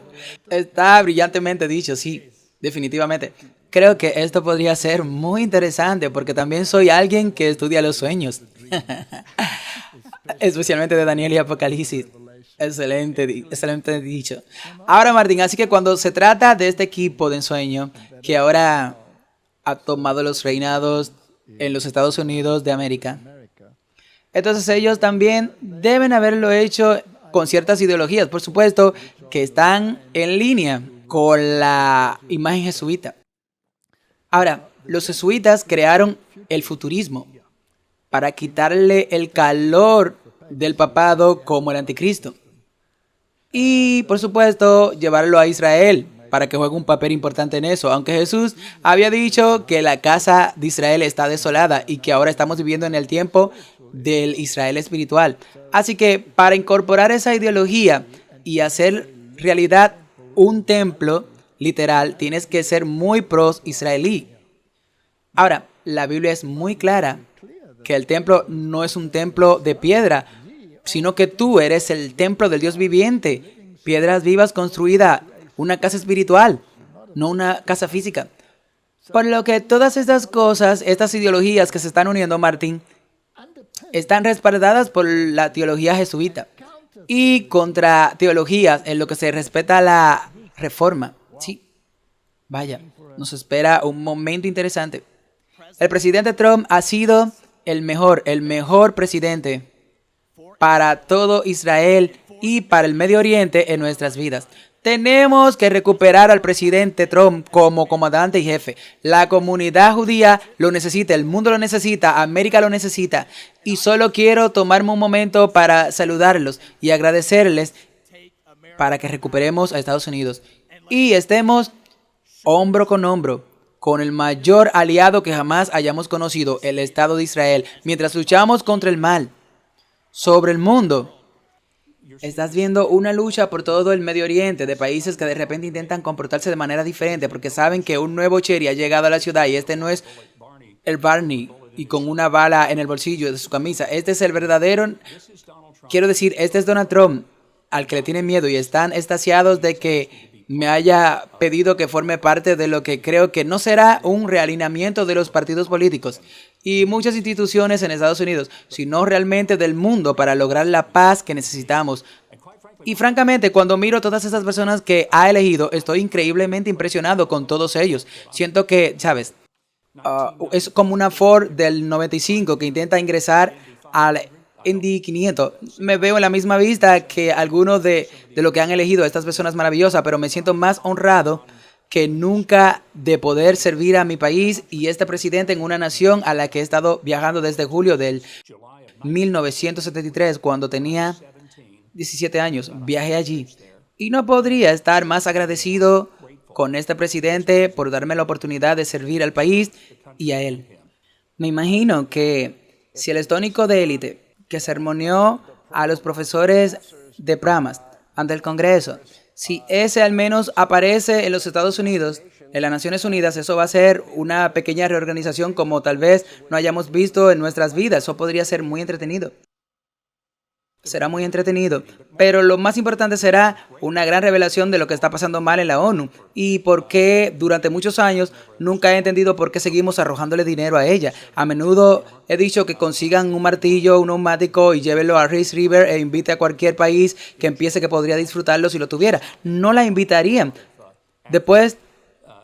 Está brillantemente dicho, sí, definitivamente. Creo que esto podría ser muy interesante porque también soy alguien que estudia los sueños. Especialmente de Daniel y Apocalipsis. Excelente dicho. Ahora, Martín, así que cuando se trata de este equipo de ensueño que ahora ha tomado los reinados en los Estados Unidos de América, entonces ellos también deben haberlo hecho con ciertas ideologías, por supuesto, que están en línea con la imagen jesuita. Ahora, los jesuitas crearon el futurismo para quitarle el calor del papado como el anticristo. Y, por supuesto, llevarlo a Israel para que juegue un papel importante en eso. Aunque Jesús había dicho que la casa de Israel está desolada y que ahora estamos viviendo en el tiempo del Israel espiritual. Así que para incorporar esa ideología y hacer realidad un templo literal, tienes que ser muy pro-israelí. Ahora, la Biblia es muy clara que el templo no es un templo de piedra, sino que tú eres el templo del Dios viviente, piedras vivas construida, una casa espiritual, no una casa física. Por lo que todas estas cosas, estas ideologías que se están uniendo, Martín, están respaldadas por la teología jesuita y contra teologías en lo que se respeta a la reforma. Sí, vaya, nos espera un momento interesante. El presidente Trump ha sido el mejor presidente para todo Israel y para el Medio Oriente en nuestras vidas. Tenemos que recuperar al presidente Trump como comandante y jefe. La comunidad judía lo necesita, el mundo lo necesita, América lo necesita. Y solo quiero tomarme un momento para saludarlos y agradecerles para que recuperemos a Estados Unidos y estemos hombro con el mayor aliado que jamás hayamos conocido, el Estado de Israel, mientras luchamos contra el mal sobre el mundo. Estás viendo una lucha por todo el Medio Oriente de países que de repente intentan comportarse de manera diferente porque saben que un nuevo Cherry ha llegado a la ciudad y este no es el Barney y con una bala en el bolsillo de su camisa. Este es el verdadero, quiero decir, este es Donald Trump, al que le tienen miedo y están extasiados de que me haya pedido que forme parte de lo que creo que no será un realineamiento de los partidos políticos y muchas instituciones en Estados Unidos, sino realmente del mundo para lograr la paz que necesitamos. Y francamente, cuando miro todas esas personas que ha elegido, estoy increíblemente impresionado con todos ellos. Siento que, ¿sabes? Es como una Ford del 95 que intenta ingresar al Indy 500. Me veo en la misma vista que algunos de lo que han elegido estas personas maravillosas, pero me siento más honrado que nunca de poder servir a mi país y este presidente en una nación a la que he estado viajando desde julio del 1973, cuando tenía 17 años. Viajé allí y no podría estar más agradecido con este presidente por darme la oportunidad de servir al país y a él. Me imagino que si el estónico de élite que sermoneó a los profesores de Pramas ante el Congreso, si ese al menos aparece en los Estados Unidos, en las Naciones Unidas, eso va a ser una pequeña reorganización como tal vez no hayamos visto en nuestras vidas. Eso podría ser muy entretenido. Será muy entretenido, pero lo más importante será una gran revelación de lo que está pasando mal en la ONU y por qué durante muchos años nunca he entendido por qué seguimos arrojándole dinero a ella. A menudo he dicho que consigan un martillo, un neumático y llévenlo a Reese River e invite a cualquier país que empiece que podría disfrutarlo si lo tuviera. No la invitarían. Después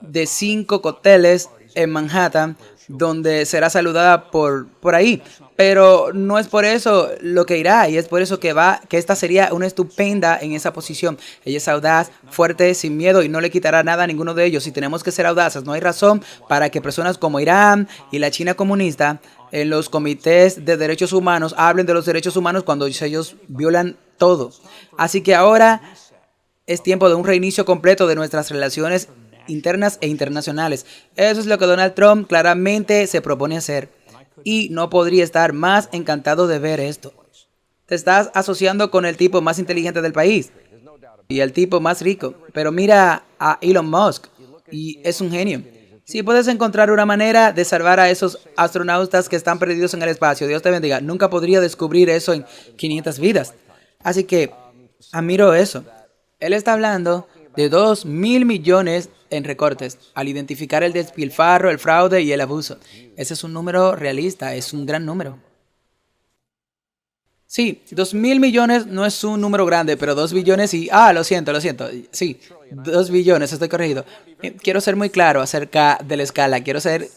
de 5 cócteles en Manhattan, donde será saludada por ahí. Pero no es por eso lo que irá, y es por eso que esta sería una estupenda en esa posición. Ella es audaz, fuerte, sin miedo y no le quitará nada a ninguno de ellos. Si tenemos que ser audaces, no hay razón para que personas como Irán y la China comunista en los comités de derechos humanos hablen de los derechos humanos cuando ellos violan todo. Así que ahora es tiempo de un reinicio completo de nuestras relaciones internas e internacionales. Eso es lo que Donald Trump claramente se propone hacer. Y no podría estar más encantado de ver esto. Te estás asociando con el tipo más inteligente del país y el tipo más rico. Pero mira a Elon Musk y es un genio. Si puedes encontrar una manera de salvar a esos astronautas que están perdidos en el espacio, Dios te bendiga. Nunca podría descubrir eso en 500 vidas. Así que admiro eso. Él está hablando de 2.000 millones en recortes al identificar el despilfarro, el fraude y el abuso. Ese es un número realista, es un gran número. Sí, 2.000 millones no es un número grande, pero 2 billones y... lo siento. Sí, 2 billones, estoy corregido. Quiero ser muy claro acerca de la escala, quiero ser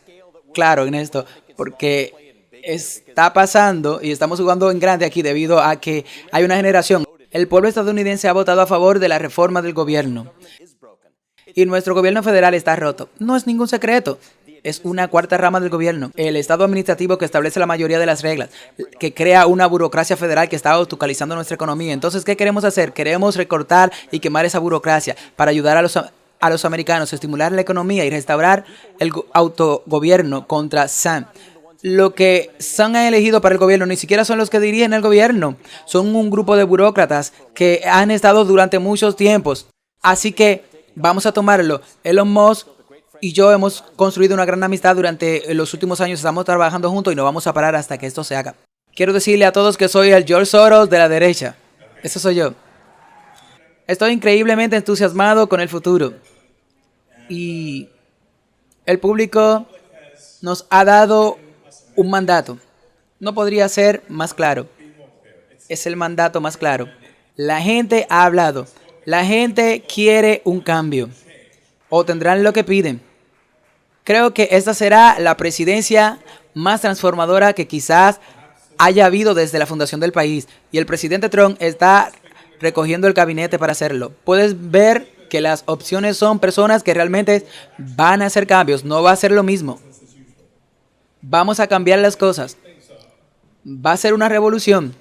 claro en esto, porque está pasando y estamos jugando en grande aquí debido a que hay una generación. El pueblo estadounidense ha votado a favor de la reforma del gobierno. Y nuestro gobierno federal está roto. No es ningún secreto. Es una cuarta rama del gobierno, el Estado administrativo que establece la mayoría de las reglas, que crea una burocracia federal que está autocalizando nuestra economía. Entonces, ¿qué queremos hacer? Queremos recortar y quemar esa burocracia para ayudar a los americanos a estimular la economía y restaurar el autogobierno contra Sam. Lo que Sam ha elegido para el gobierno ni siquiera son los que dirigen el gobierno, son un grupo de burócratas que han estado durante muchos tiempos. Así que vamos a tomarlo. Elon Musk y yo hemos construido una gran amistad durante los últimos años. Estamos trabajando juntos y no vamos a parar hasta que esto se haga. Quiero decirle a todos que soy el George Soros de la derecha. Eso soy yo. Estoy increíblemente entusiasmado con el futuro. Y el público nos ha dado un mandato. No podría ser más claro. Es el mandato más claro. La gente ha hablado. La gente quiere un cambio. O tendrán lo que piden. Creo que esta será la presidencia más transformadora que quizás haya habido desde la fundación del país. Y el presidente Trump está recogiendo el gabinete para hacerlo. Puedes ver que las opciones son personas que realmente van a hacer cambios. No va a ser lo mismo. Vamos a cambiar las cosas. Va a ser una revolución.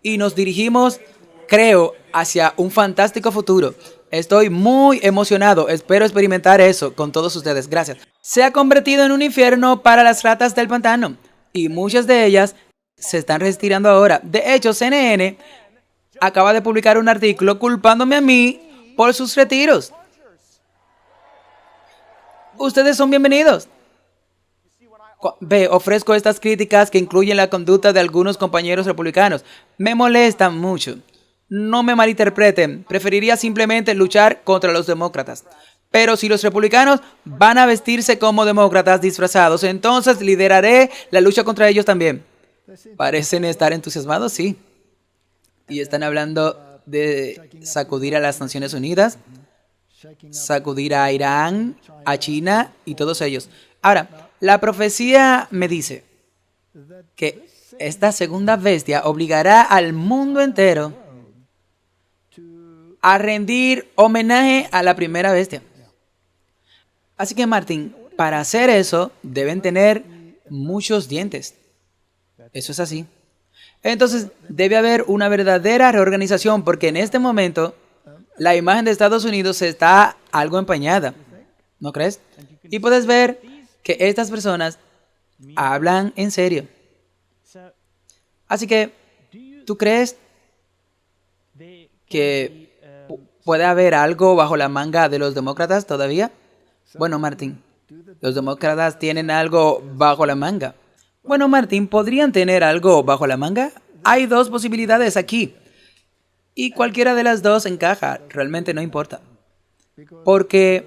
Y nos dirigimos, creo, hacia un fantástico futuro. Estoy muy emocionado. Espero experimentar eso con todos ustedes. Gracias. Se ha convertido en un infierno para las ratas del pantano. Y muchas de ellas se están retirando ahora. De hecho, CNN acaba de publicar un artículo culpándome a mí por sus retiros. Ustedes son bienvenidos. Ofrezco estas críticas que incluyen la conducta de algunos compañeros republicanos. Me molestan mucho. No me malinterpreten, preferiría simplemente luchar contra los demócratas. Pero si los republicanos van a vestirse como demócratas disfrazados, entonces lideraré la lucha contra ellos también. Parecen estar entusiasmados, sí. Y están hablando de sacudir a las Naciones Unidas, sacudir a Irán, a China y todos ellos. Ahora, la profecía me dice que esta segunda bestia obligará al mundo entero a rendir homenaje a la primera bestia. Así que, Martín, para hacer eso deben tener muchos dientes. Eso es así. Entonces, debe haber una verdadera reorganización porque en este momento la imagen de Estados Unidos está algo empañada. ¿No crees? Y puedes ver que estas personas hablan en serio. Así que, ¿tú crees que puede haber algo bajo la manga de los demócratas todavía? Bueno, Martín, los demócratas tienen algo bajo la manga. Bueno, Martín, ¿podrían tener algo bajo la manga? Hay dos posibilidades aquí. Y cualquiera de las dos encaja, realmente no importa. Porque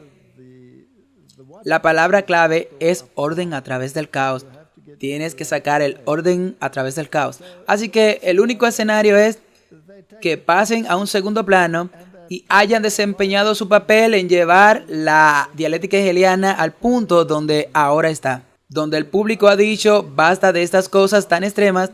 la palabra clave es orden a través del caos. Tienes que sacar el orden a través del caos. Así que el único escenario es que pasen a un segundo plano y hayan desempeñado su papel en llevar la dialéctica hegeliana al punto donde ahora está. Donde el público ha dicho, basta de estas cosas tan extremas,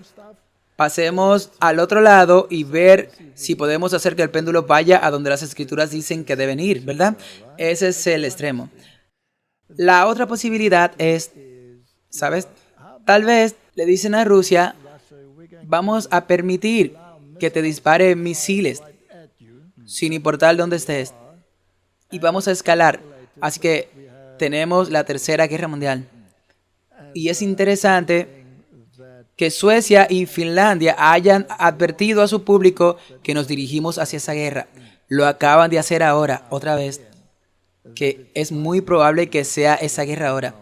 pasemos al otro lado y ver si podemos hacer que el péndulo vaya a donde las escrituras dicen que deben ir, ¿verdad? Ese es el extremo. La otra posibilidad es, ¿sabes? Tal vez le dicen a Rusia, vamos a permitir que te dispare misiles, sin importar dónde estés. Y vamos a escalar. Así que tenemos la Tercera Guerra Mundial. Y es interesante que Suecia y Finlandia hayan advertido a su público que nos dirigimos hacia esa guerra. Lo acaban de hacer ahora, otra vez, que es muy probable que sea esa guerra ahora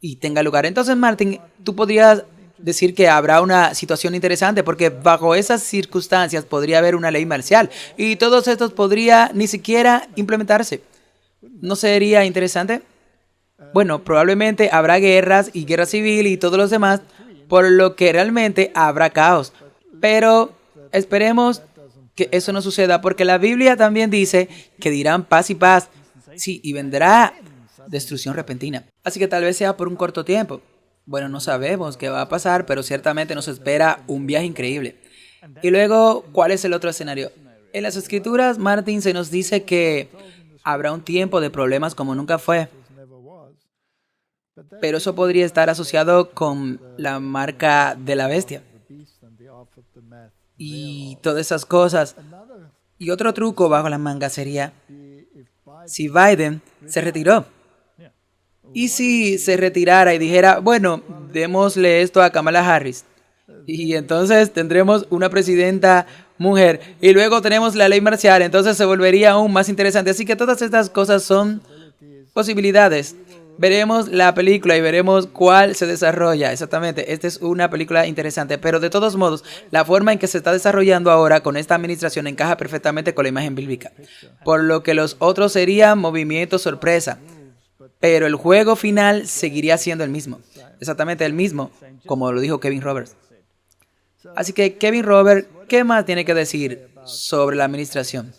y tenga lugar. Entonces, Martin, tú podrías decir que habrá una situación interesante porque bajo esas circunstancias podría haber una ley marcial y todos estos podría ni siquiera implementarse. ¿No sería interesante? Bueno, probablemente habrá guerras y guerra civil y todos los demás, por lo que realmente habrá caos. Pero esperemos que eso no suceda, porque la Biblia también dice que dirán paz y paz. Sí, y vendrá destrucción repentina. Así que tal vez sea por un corto tiempo. Bueno, no sabemos qué va a pasar, pero ciertamente nos espera un viaje increíble. Y luego, ¿cuál es el otro escenario? En las Escrituras, Martin, se nos dice que habrá un tiempo de problemas como nunca fue. Pero eso podría estar asociado con la marca de la bestia y todas esas cosas. Y otro truco bajo la manga sería si Biden se retiró. ¿Y si se retirara y dijera, bueno, démosle esto a Kamala Harris? Y entonces tendremos una presidenta mujer y luego tenemos la ley marcial, entonces se volvería aún más interesante. Así que todas estas cosas son posibilidades. Veremos la película y veremos cuál se desarrolla. Exactamente, esta es una película interesante, pero de todos modos, la forma en que se está desarrollando ahora con esta administración encaja perfectamente con la imagen bíblica, por lo que los otros serían movimientos sorpresa, pero el juego final seguiría siendo el mismo, exactamente el mismo, como lo dijo Kevin Roberts. Así que Kevin Roberts, ¿qué más tiene que decir sobre la administración?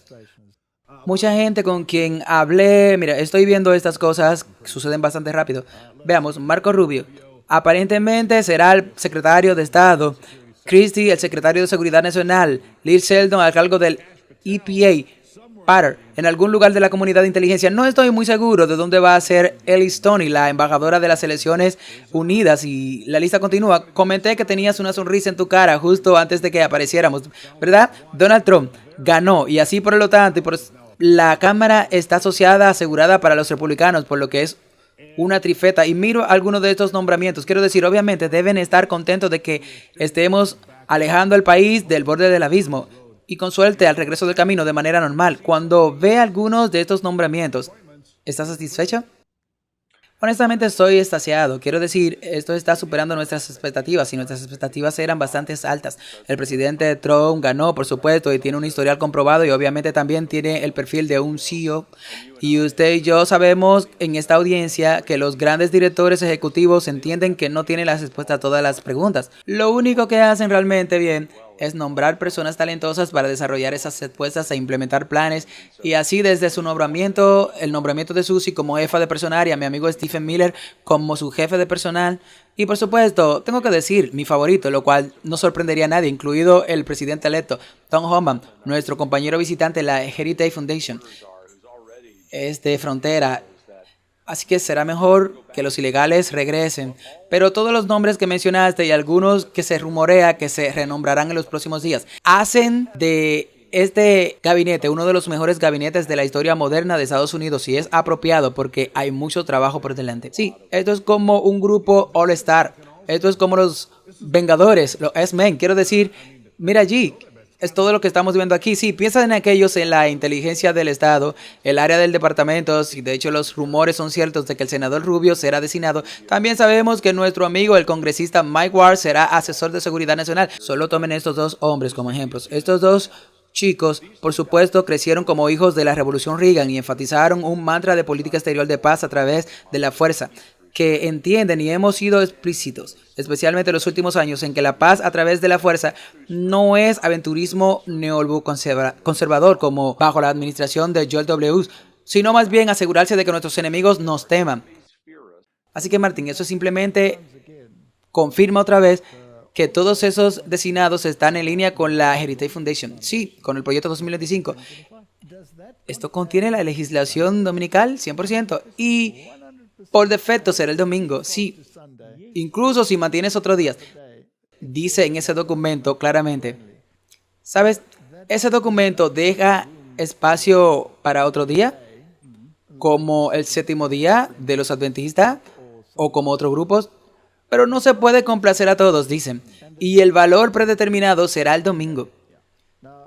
Mucha gente con quien hablé, mira, estoy viendo estas cosas, suceden bastante rápido. Veamos, Marco Rubio, aparentemente será el secretario de Estado, Christie, el secretario de Seguridad Nacional, Lee Sheldon, al cargo del EPA, Potter, en algún lugar de la comunidad de inteligencia. No estoy muy seguro de dónde va a ser Ellie Stoney, la embajadora de las Selecciones Unidas, y la lista continúa. Comenté que tenías una sonrisa en tu cara justo antes de que apareciéramos, ¿verdad? Donald Trump ganó, y así por lo tanto, y por la Cámara está asociada, asegurada para los republicanos, por lo que es una trifeta. Y miro algunos de estos nombramientos. Quiero decir, obviamente deben estar contentos de que estemos alejando al país del borde del abismo y con suerte al regreso del camino de manera normal. Cuando ve algunos de estos nombramientos, ¿estás satisfecho? Honestamente estoy extasiado. Quiero decir, esto está superando nuestras expectativas y nuestras expectativas eran bastante altas. El presidente Trump ganó, por supuesto, y tiene un historial comprobado y obviamente también tiene el perfil de un CEO. Y usted y yo sabemos en esta audiencia que los grandes directores ejecutivos entienden que no tienen las respuestas a todas las preguntas. Lo único que hacen realmente bien es nombrar personas talentosas para desarrollar esas respuestas e implementar planes. Y así desde su nombramiento, el nombramiento de Susie como jefa de personal y a mi amigo Stephen Miller como su jefe de personal. Y por supuesto, tengo que decir, mi favorito, lo cual no sorprendería a nadie, incluido el presidente electo, Tom Homan, nuestro compañero visitante de la Heritage Foundation. Frontera. Así que será mejor que los ilegales regresen. Pero todos los nombres que mencionaste y algunos que se rumorea que se renombrarán en los próximos días, hacen de este gabinete uno de los mejores gabinetes de la historia moderna de Estados Unidos y es apropiado porque hay mucho trabajo por delante. Sí, esto es como un grupo All-Star. Esto es como los Vengadores, los X-Men. Quiero decir, mira allí. Es todo lo que estamos viendo aquí. Sí, piensa en aquellos en la inteligencia del Estado, el área del departamento. Si de hecho los rumores son ciertos de que el senador Rubio será designado. También sabemos que nuestro amigo, el congresista Mike Ward, será asesor de seguridad nacional. Solo tomen estos dos hombres como ejemplos. Estos dos chicos, por supuesto, crecieron como hijos de la Revolución Reagan y enfatizaron un mantra de política exterior de paz a través de la fuerza, que entienden y hemos sido explícitos, especialmente en los últimos años, en que la paz a través de la fuerza no es aventurismo neoconservador como bajo la administración de George W. Bush, sino más bien asegurarse de que nuestros enemigos nos teman. Así que Martín, eso simplemente confirma otra vez que todos esos designados están en línea con la Heritage Foundation. Sí, con el proyecto 2025. Esto contiene la legislación dominical 100% y por defecto será el domingo, sí. Incluso si mantienes otro día. Dice en ese documento claramente. ¿Sabes? Ese documento deja espacio para otro día. como el séptimo día de los adventistas o como otros grupos, pero no se puede complacer a todos, dicen, y el valor predeterminado será el domingo.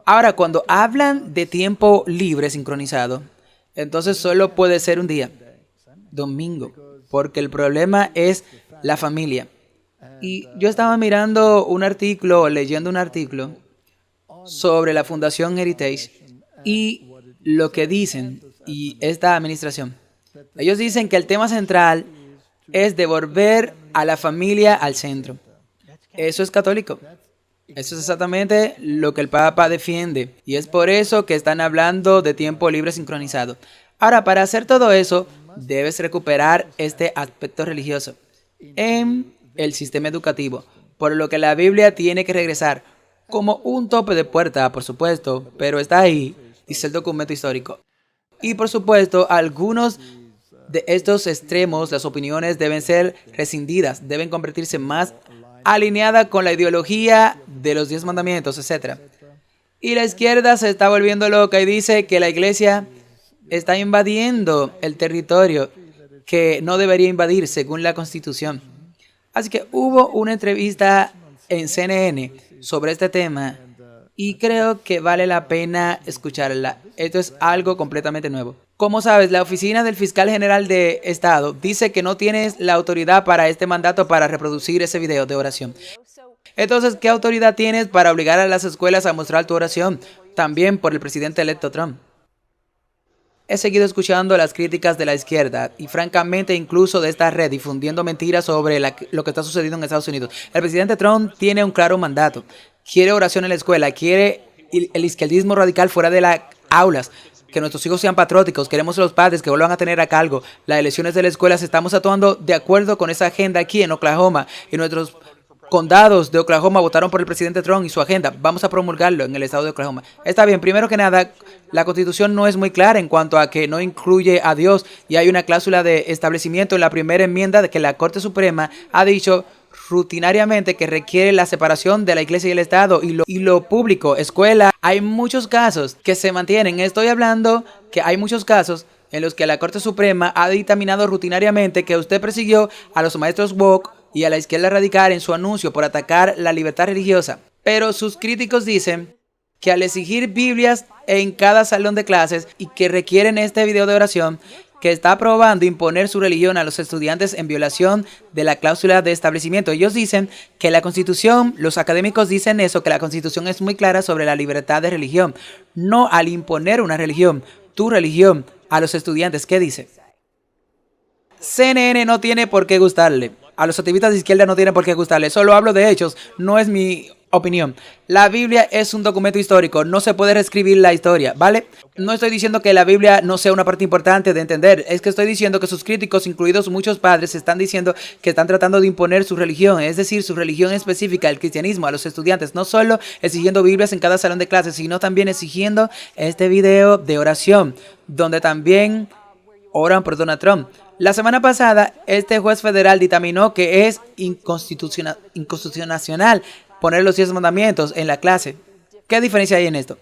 Ahora, cuando hablan de tiempo libre sincronizado, entonces solo puede ser un día, domingo, porque el problema es la familia. Y yo estaba mirando un artículo, leyendo un artículo sobre la Fundación Heritage y lo que dicen, y esta administración, ellos dicen que el tema central es devolver a la familia al centro. Eso es católico. Eso es exactamente lo que el Papa defiende. Y es por eso que están hablando de tiempo libre sincronizado. Ahora, para hacer todo eso, debes recuperar este aspecto religioso en el sistema educativo, por lo que la Biblia tiene que regresar como un tope de puerta, por supuesto, pero está ahí, dice el documento histórico. Y por supuesto, algunos de estos extremos, las opiniones deben ser rescindidas, deben convertirse más alineadas con la ideología de los 10 mandamientos, etc. Y la izquierda se está volviendo loca y dice que la iglesia está invadiendo el territorio que no debería invadir según la Constitución. Así que hubo una entrevista en CNN sobre este tema y creo que vale la pena escucharla. Esto es algo completamente nuevo. Como sabes, la oficina del fiscal general de Estado dice que no tienes la autoridad para este mandato para reproducir ese video de oración. Entonces, ¿qué autoridad tienes para obligar a las escuelas a mostrar tu oración? También por el presidente electo Trump. He seguido escuchando las críticas de la izquierda y francamente incluso de esta red difundiendo mentiras sobre lo que está sucediendo en Estados Unidos. El presidente Trump tiene un claro mandato. Quiere oración en la escuela, quiere el izquierdismo radical fuera de las aulas, que nuestros hijos sean patrióticos, queremos a los padres que vuelvan a tener a cargo las elecciones de las escuelas. Estamos actuando de acuerdo con esa agenda aquí en Oklahoma y nuestros condados de Oklahoma votaron por el presidente Trump y su agenda. Vamos a promulgarlo en el estado de Oklahoma. Está bien, primero que nada, la Constitución no es muy clara en cuanto a que no incluye a Dios y hay una cláusula de establecimiento en la primera enmienda de que la Corte Suprema ha dicho rutinariamente que requiere la separación de la iglesia y el Estado y lo público, escuela. Hay muchos casos que se mantienen. Estoy hablando que hay muchos casos en los que la Corte Suprema ha dictaminado rutinariamente que usted persiguió a los maestros woke y a la izquierda radical en su anuncio por atacar la libertad religiosa. Pero sus críticos dicen que al exigir Biblias en cada salón de clases y que requieren este video de oración, que está aprobando imponer su religión a los estudiantes en violación de la cláusula de establecimiento. Ellos dicen que la Constitución, los académicos dicen eso, que la Constitución es muy clara sobre la libertad de religión, no al imponer una religión, tu religión, a los estudiantes. ¿Qué dice? CNN no tiene por qué gustarle. A los activistas de izquierda no tiene por qué gustarle. Solo hablo de hechos, no es mi opinión. La Biblia es un documento histórico, no se puede reescribir la historia, ¿vale? No estoy diciendo que la Biblia no sea una parte importante de entender, es que estoy diciendo que sus críticos, incluidos muchos padres, están diciendo que están tratando de imponer su religión, es decir, su religión específica, el cristianismo, a los estudiantes, no solo exigiendo Biblias en cada salón de clases, sino también exigiendo este video de oración, donde también oran por Donald Trump. La semana pasada, este juez federal dictaminó que es inconstitucional poner los 10 mandamientos en la clase. ¿Qué diferencia hay en esto?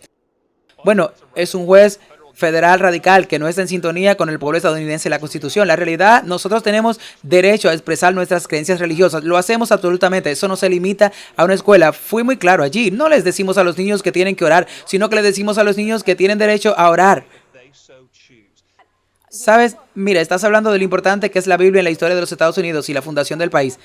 Bueno, es un juez federal radical que no está en sintonía con el pueblo estadounidense y la Constitución. La realidad, nosotros tenemos derecho a expresar nuestras creencias religiosas. Lo hacemos absolutamente. Eso no se limita a una escuela. Fui muy claro allí. No les decimos a los niños que tienen que orar, sino que les decimos a los niños que tienen derecho a orar. ¿Sabes? Mira, estás hablando de lo importante que es la Biblia en la historia de los Estados Unidos y la fundación del país.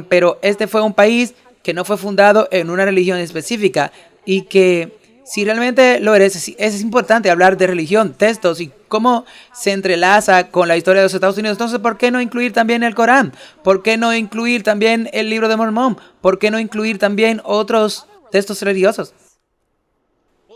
Pero este fue un país que no fue fundado en una religión específica y que si realmente lo eres, es importante hablar de religión, textos y cómo se entrelaza con la historia de los Estados Unidos. Entonces, ¿por qué no incluir también el Corán? ¿Por qué no incluir también el libro de Mormón? ¿Por qué no incluir también otros textos religiosos?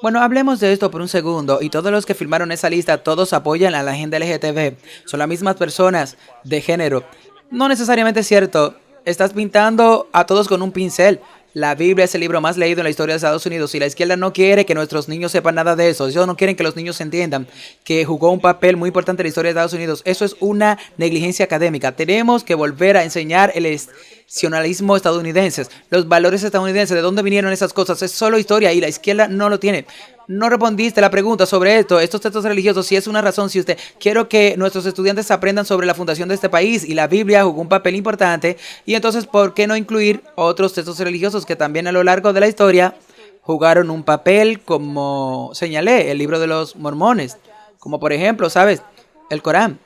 Bueno, hablemos de esto por un segundo y todos los que firmaron esa lista, todos apoyan a la agenda LGTB. Son las mismas personas de género. No necesariamente es cierto. Estás pintando a todos con un pincel. La Biblia es el libro más leído en la historia de Estados Unidos y la izquierda no quiere que nuestros niños sepan nada de eso. Ellos no quieren que los niños entiendan que jugó un papel muy importante en la historia de Estados Unidos. Eso es una negligencia académica. Tenemos que volver a enseñar el nacionalismo estadounidense, los valores estadounidenses, de dónde vinieron esas cosas. Es solo historia y la izquierda no lo tiene. no respondiste la pregunta sobre estos textos religiosos, si es una razón, si usted... Quiero que nuestros estudiantes aprendan sobre la fundación de este país y la Biblia jugó un papel importante. Y entonces, ¿por qué no incluir otros textos religiosos que también a lo largo de la historia jugaron un papel, como señalé, el libro de los mormones? Como por ejemplo, ¿sabes? El Corán.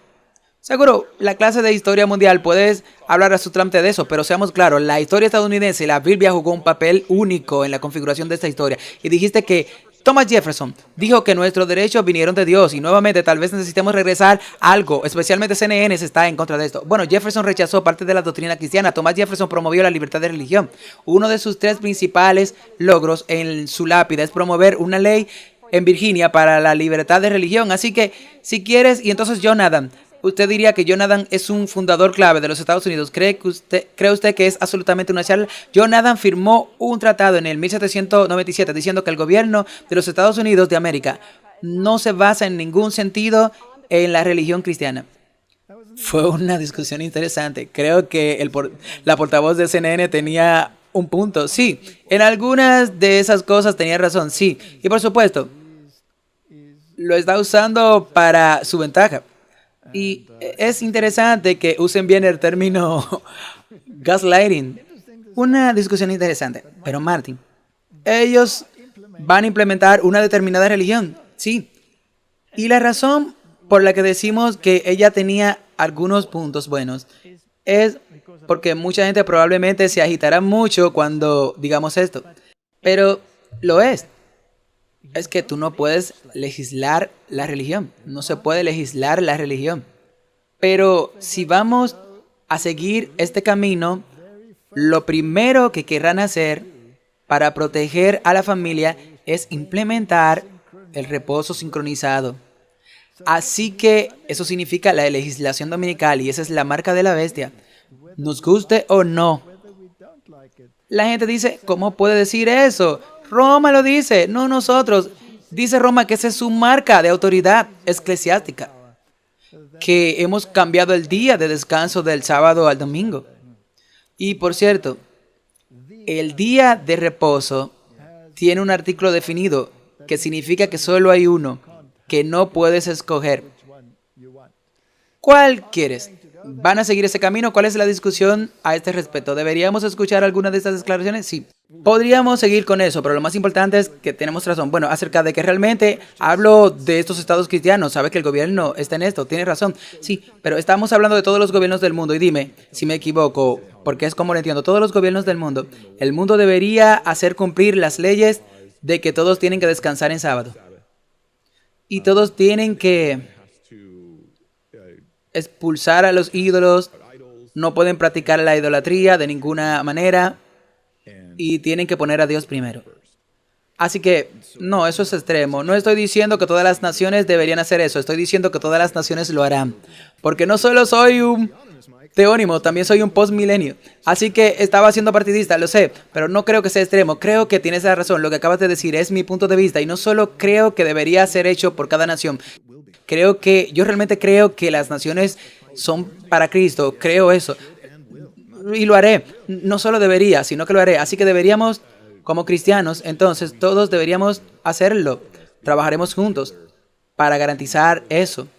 Seguro, la clase de historia mundial puedes hablar absolutamente de eso, pero seamos claros, la historia estadounidense, la Biblia jugó un papel único en la configuración de esta historia. Y dijiste que Thomas Jefferson dijo que nuestros derechos vinieron de Dios y nuevamente tal vez necesitemos regresar a algo, especialmente CNN se está en contra de esto. Bueno, Jefferson rechazó parte de la doctrina cristiana. Thomas Jefferson promovió la libertad de religión. Uno de sus 3 principales logros en su lápida es promover una ley en Virginia para la libertad de religión. Así que, si quieres, y entonces Jonathan, ¿usted diría que Jonathan es un fundador clave de los Estados Unidos? ¿Cree usted que es absolutamente una charla? Jonathan firmó un tratado en el 1797 diciendo que el gobierno de los Estados Unidos de América no se basa en ningún sentido en la religión cristiana. Fue una discusión interesante. Creo que la portavoz de CNN tenía un punto. Sí, en algunas de esas cosas tenía razón, sí. Y por supuesto, lo está usando para su ventaja. Y es interesante que usen bien el término gaslighting. Una discusión interesante. Pero Martin, ellos van a implementar una determinada religión, sí. Y la razón por la que decimos que ella tenía algunos puntos buenos es porque mucha gente probablemente se agitará mucho cuando digamos esto. Pero lo es. Es que tú no puedes legislar la religión. No se puede legislar la religión. Pero si vamos a seguir este camino, lo primero que querrán hacer para proteger a la familia es implementar el reposo sincronizado. Así que eso significa la legislación dominical y esa es la marca de la bestia. Nos guste o no. La gente dice, ¿cómo puede decir eso? Roma lo dice, no nosotros. Dice Roma que esa es su marca de autoridad eclesiástica. Que hemos cambiado el día de descanso del sábado al domingo. Y por cierto, el día de reposo tiene un artículo definido que significa que solo hay uno, que no puedes escoger. ¿Cuál quieres? ¿Van a seguir ese camino? ¿Cuál es la discusión a este respecto? ¿Deberíamos escuchar alguna de estas declaraciones? Sí. Podríamos seguir con eso, pero lo más importante es que tenemos razón. Bueno, acerca de que realmente hablo de estos estados cristianos. ¿Sabe que el gobierno está en esto? Tiene razón. Sí, pero estamos hablando de todos los gobiernos del mundo. Y dime si me equivoco, porque es como lo entiendo. Todos los gobiernos del mundo. El mundo debería hacer cumplir las leyes de que todos tienen que descansar en sábado. Y todos tienen que expulsar a los ídolos, no pueden practicar la idolatría de ninguna manera y tienen que poner a Dios primero. Así que, no, eso es extremo. No estoy diciendo que todas las naciones deberían hacer eso, estoy diciendo que todas las naciones lo harán. Porque no solo soy un teónimo, también soy un postmilenio. Así que estaba siendo partidista, lo sé, pero no creo que sea extremo. Creo que tienes la razón, lo que acabas de decir es mi punto de vista y no solo creo que debería ser hecho por cada nación. Yo realmente creo que las naciones son para Cristo, creo eso. Y lo haré, no solo debería, sino que lo haré. Así que deberíamos, como cristianos, entonces todos deberíamos hacerlo. Trabajaremos juntos para garantizar eso.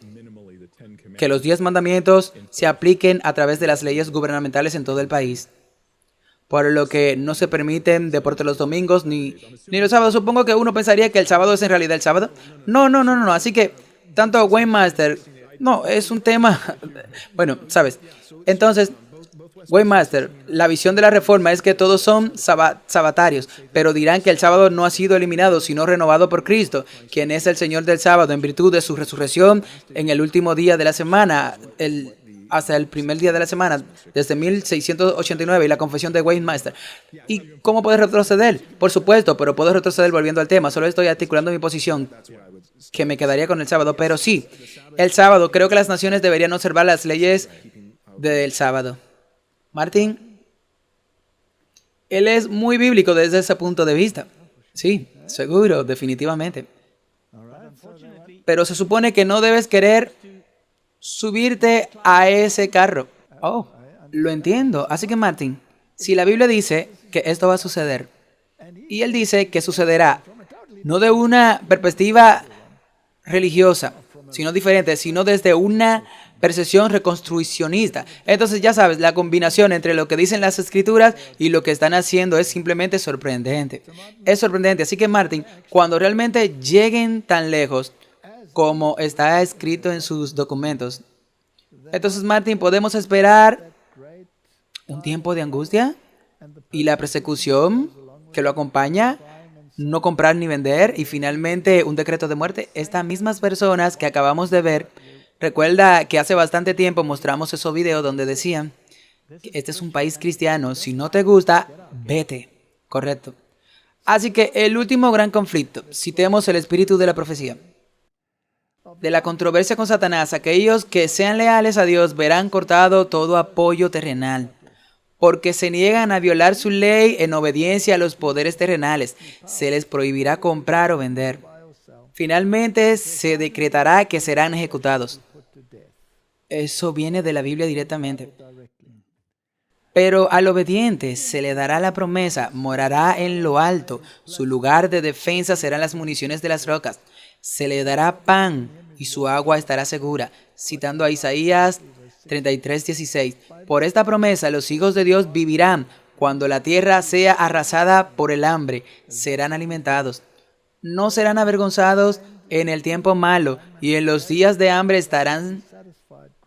Que los 10 mandamientos se apliquen a través de las leyes gubernamentales en todo el país. Por lo que no se permiten deportes los domingos ni los sábados. Supongo que uno pensaría que el sábado es en realidad el sábado. No. Así que tanto Wayne Master, no, es un tema, bueno, sabes. Entonces, Wayne Master, la visión de la reforma es que todos son sabatarios, pero dirán que el sábado no ha sido eliminado, sino renovado por Cristo, quien es el Señor del sábado, en virtud de su resurrección en el último día de la semana, hasta el primer día de la semana, desde 1689, y la confesión de Wayne Master. ¿Y cómo puedo retroceder? Por supuesto, pero puedo retroceder volviendo al tema. Solo estoy articulando mi posición, que me quedaría con el sábado. Pero sí, el sábado, creo que las naciones deberían observar las leyes del sábado. Martín, él es muy bíblico desde ese punto de vista. Sí, seguro, definitivamente. Pero se supone que no debes querer subirte a ese carro. Oh, lo entiendo. Así que Martín, si la Biblia dice que esto va a suceder, y él dice que sucederá, no de una perspectiva religiosa, sino diferente, sino desde una percepción reconstruccionista. Entonces ya sabes, la combinación entre lo que dicen las escrituras y lo que están haciendo es simplemente sorprendente. Es sorprendente. Así que Martin, cuando realmente lleguen tan lejos como está escrito en sus documentos, entonces Martin, podemos esperar un tiempo de angustia y la persecución que lo acompaña, no comprar ni vender y finalmente un decreto de muerte. Estas mismas personas que acabamos de ver, recuerda que hace bastante tiempo mostramos esos videos donde decían que este es un país cristiano, si no te gusta, vete. Correcto. Así que el último gran conflicto, citemos el espíritu de la profecía. De la controversia con Satanás, aquellos que sean leales a Dios verán cortado todo apoyo terrenal, porque se niegan a violar su ley en obediencia a los poderes terrenales. Se les prohibirá comprar o vender. Finalmente se decretará que serán ejecutados. Eso viene de la Biblia directamente. Pero al obediente se le dará la promesa, morará en lo alto, su lugar de defensa serán las municiones de las rocas. Se le dará pan y su agua estará segura, citando a Isaías 33:16. Por esta promesa los hijos de Dios vivirán. Cuando la tierra sea arrasada por el hambre, serán alimentados. No serán avergonzados en el tiempo malo, y en los días de hambre estarán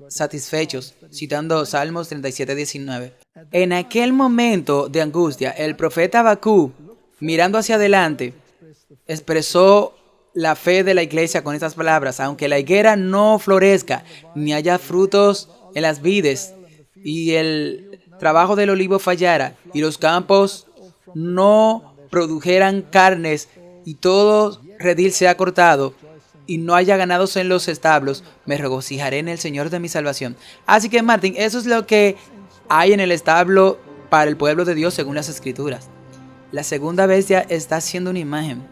satisfechos, citando Salmos 37:19. En aquel momento de angustia, el profeta Habacuc, mirando hacia adelante, expresó la fe de la iglesia con estas palabras: aunque la higuera no florezca, ni haya frutos en las vides, y el trabajo del olivo fallara, y los campos no produjeran carnes, y todo redil sea cortado, y no haya ganados en los establos, me regocijaré en el Señor de mi salvación. Así que, Martín, eso es lo que hay en el establo para el pueblo de Dios según las Escrituras. La segunda bestia está siendo una imagen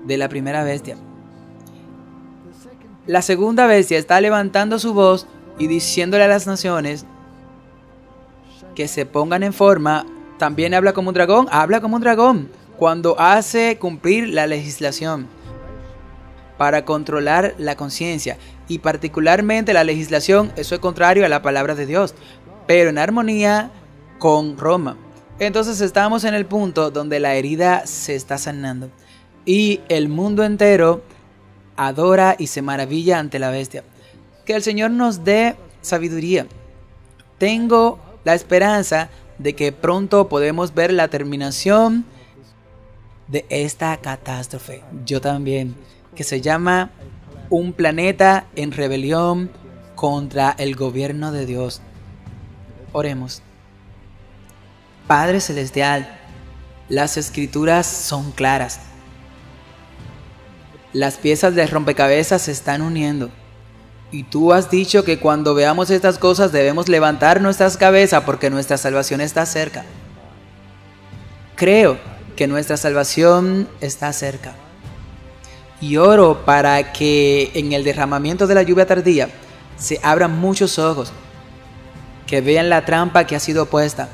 de la primera bestia. La segunda bestia está levantando su voz y diciéndole a las naciones que se pongan en forma. También habla como un dragón cuando hace cumplir la legislación para controlar la conciencia, y particularmente la legislación. Eso es contrario a la palabra de Dios, pero en armonía con Roma. Entonces estamos en el punto donde la herida se está sanando y el mundo entero adora y se maravilla ante la bestia. Que el Señor nos dé sabiduría. Tengo la esperanza de que pronto podemos ver la terminación de esta catástrofe. Yo también. Que se llama un planeta en rebelión contra el gobierno de Dios. Oremos. Padre Celestial, las Escrituras son claras. Las piezas del rompecabezas se están uniendo. Y tú has dicho que cuando veamos estas cosas debemos levantar nuestras cabezas porque nuestra salvación está cerca. Creo que nuestra salvación está cerca. Y oro para que en el derramamiento de la lluvia tardía se abran muchos ojos, que vean la trampa que ha sido puesta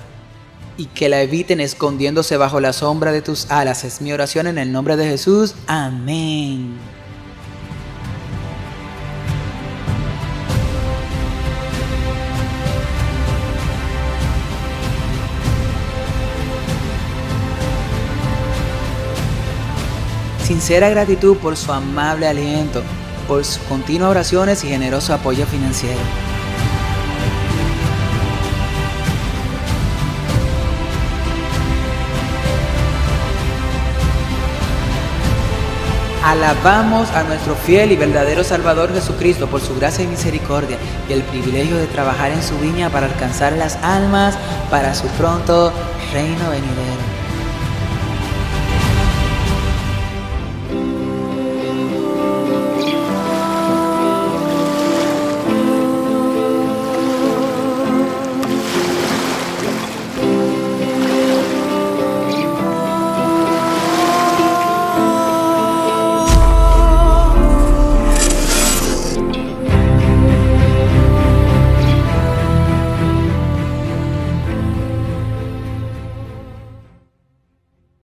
y que la eviten escondiéndose bajo la sombra de tus alas. Es mi oración en el nombre de Jesús. Amén. Sincera gratitud por su amable aliento, por sus continuas oraciones y generoso apoyo financiero. Alabamos a nuestro fiel y verdadero Salvador Jesucristo por su gracia y misericordia y el privilegio de trabajar en su viña para alcanzar las almas para su pronto reino venidero.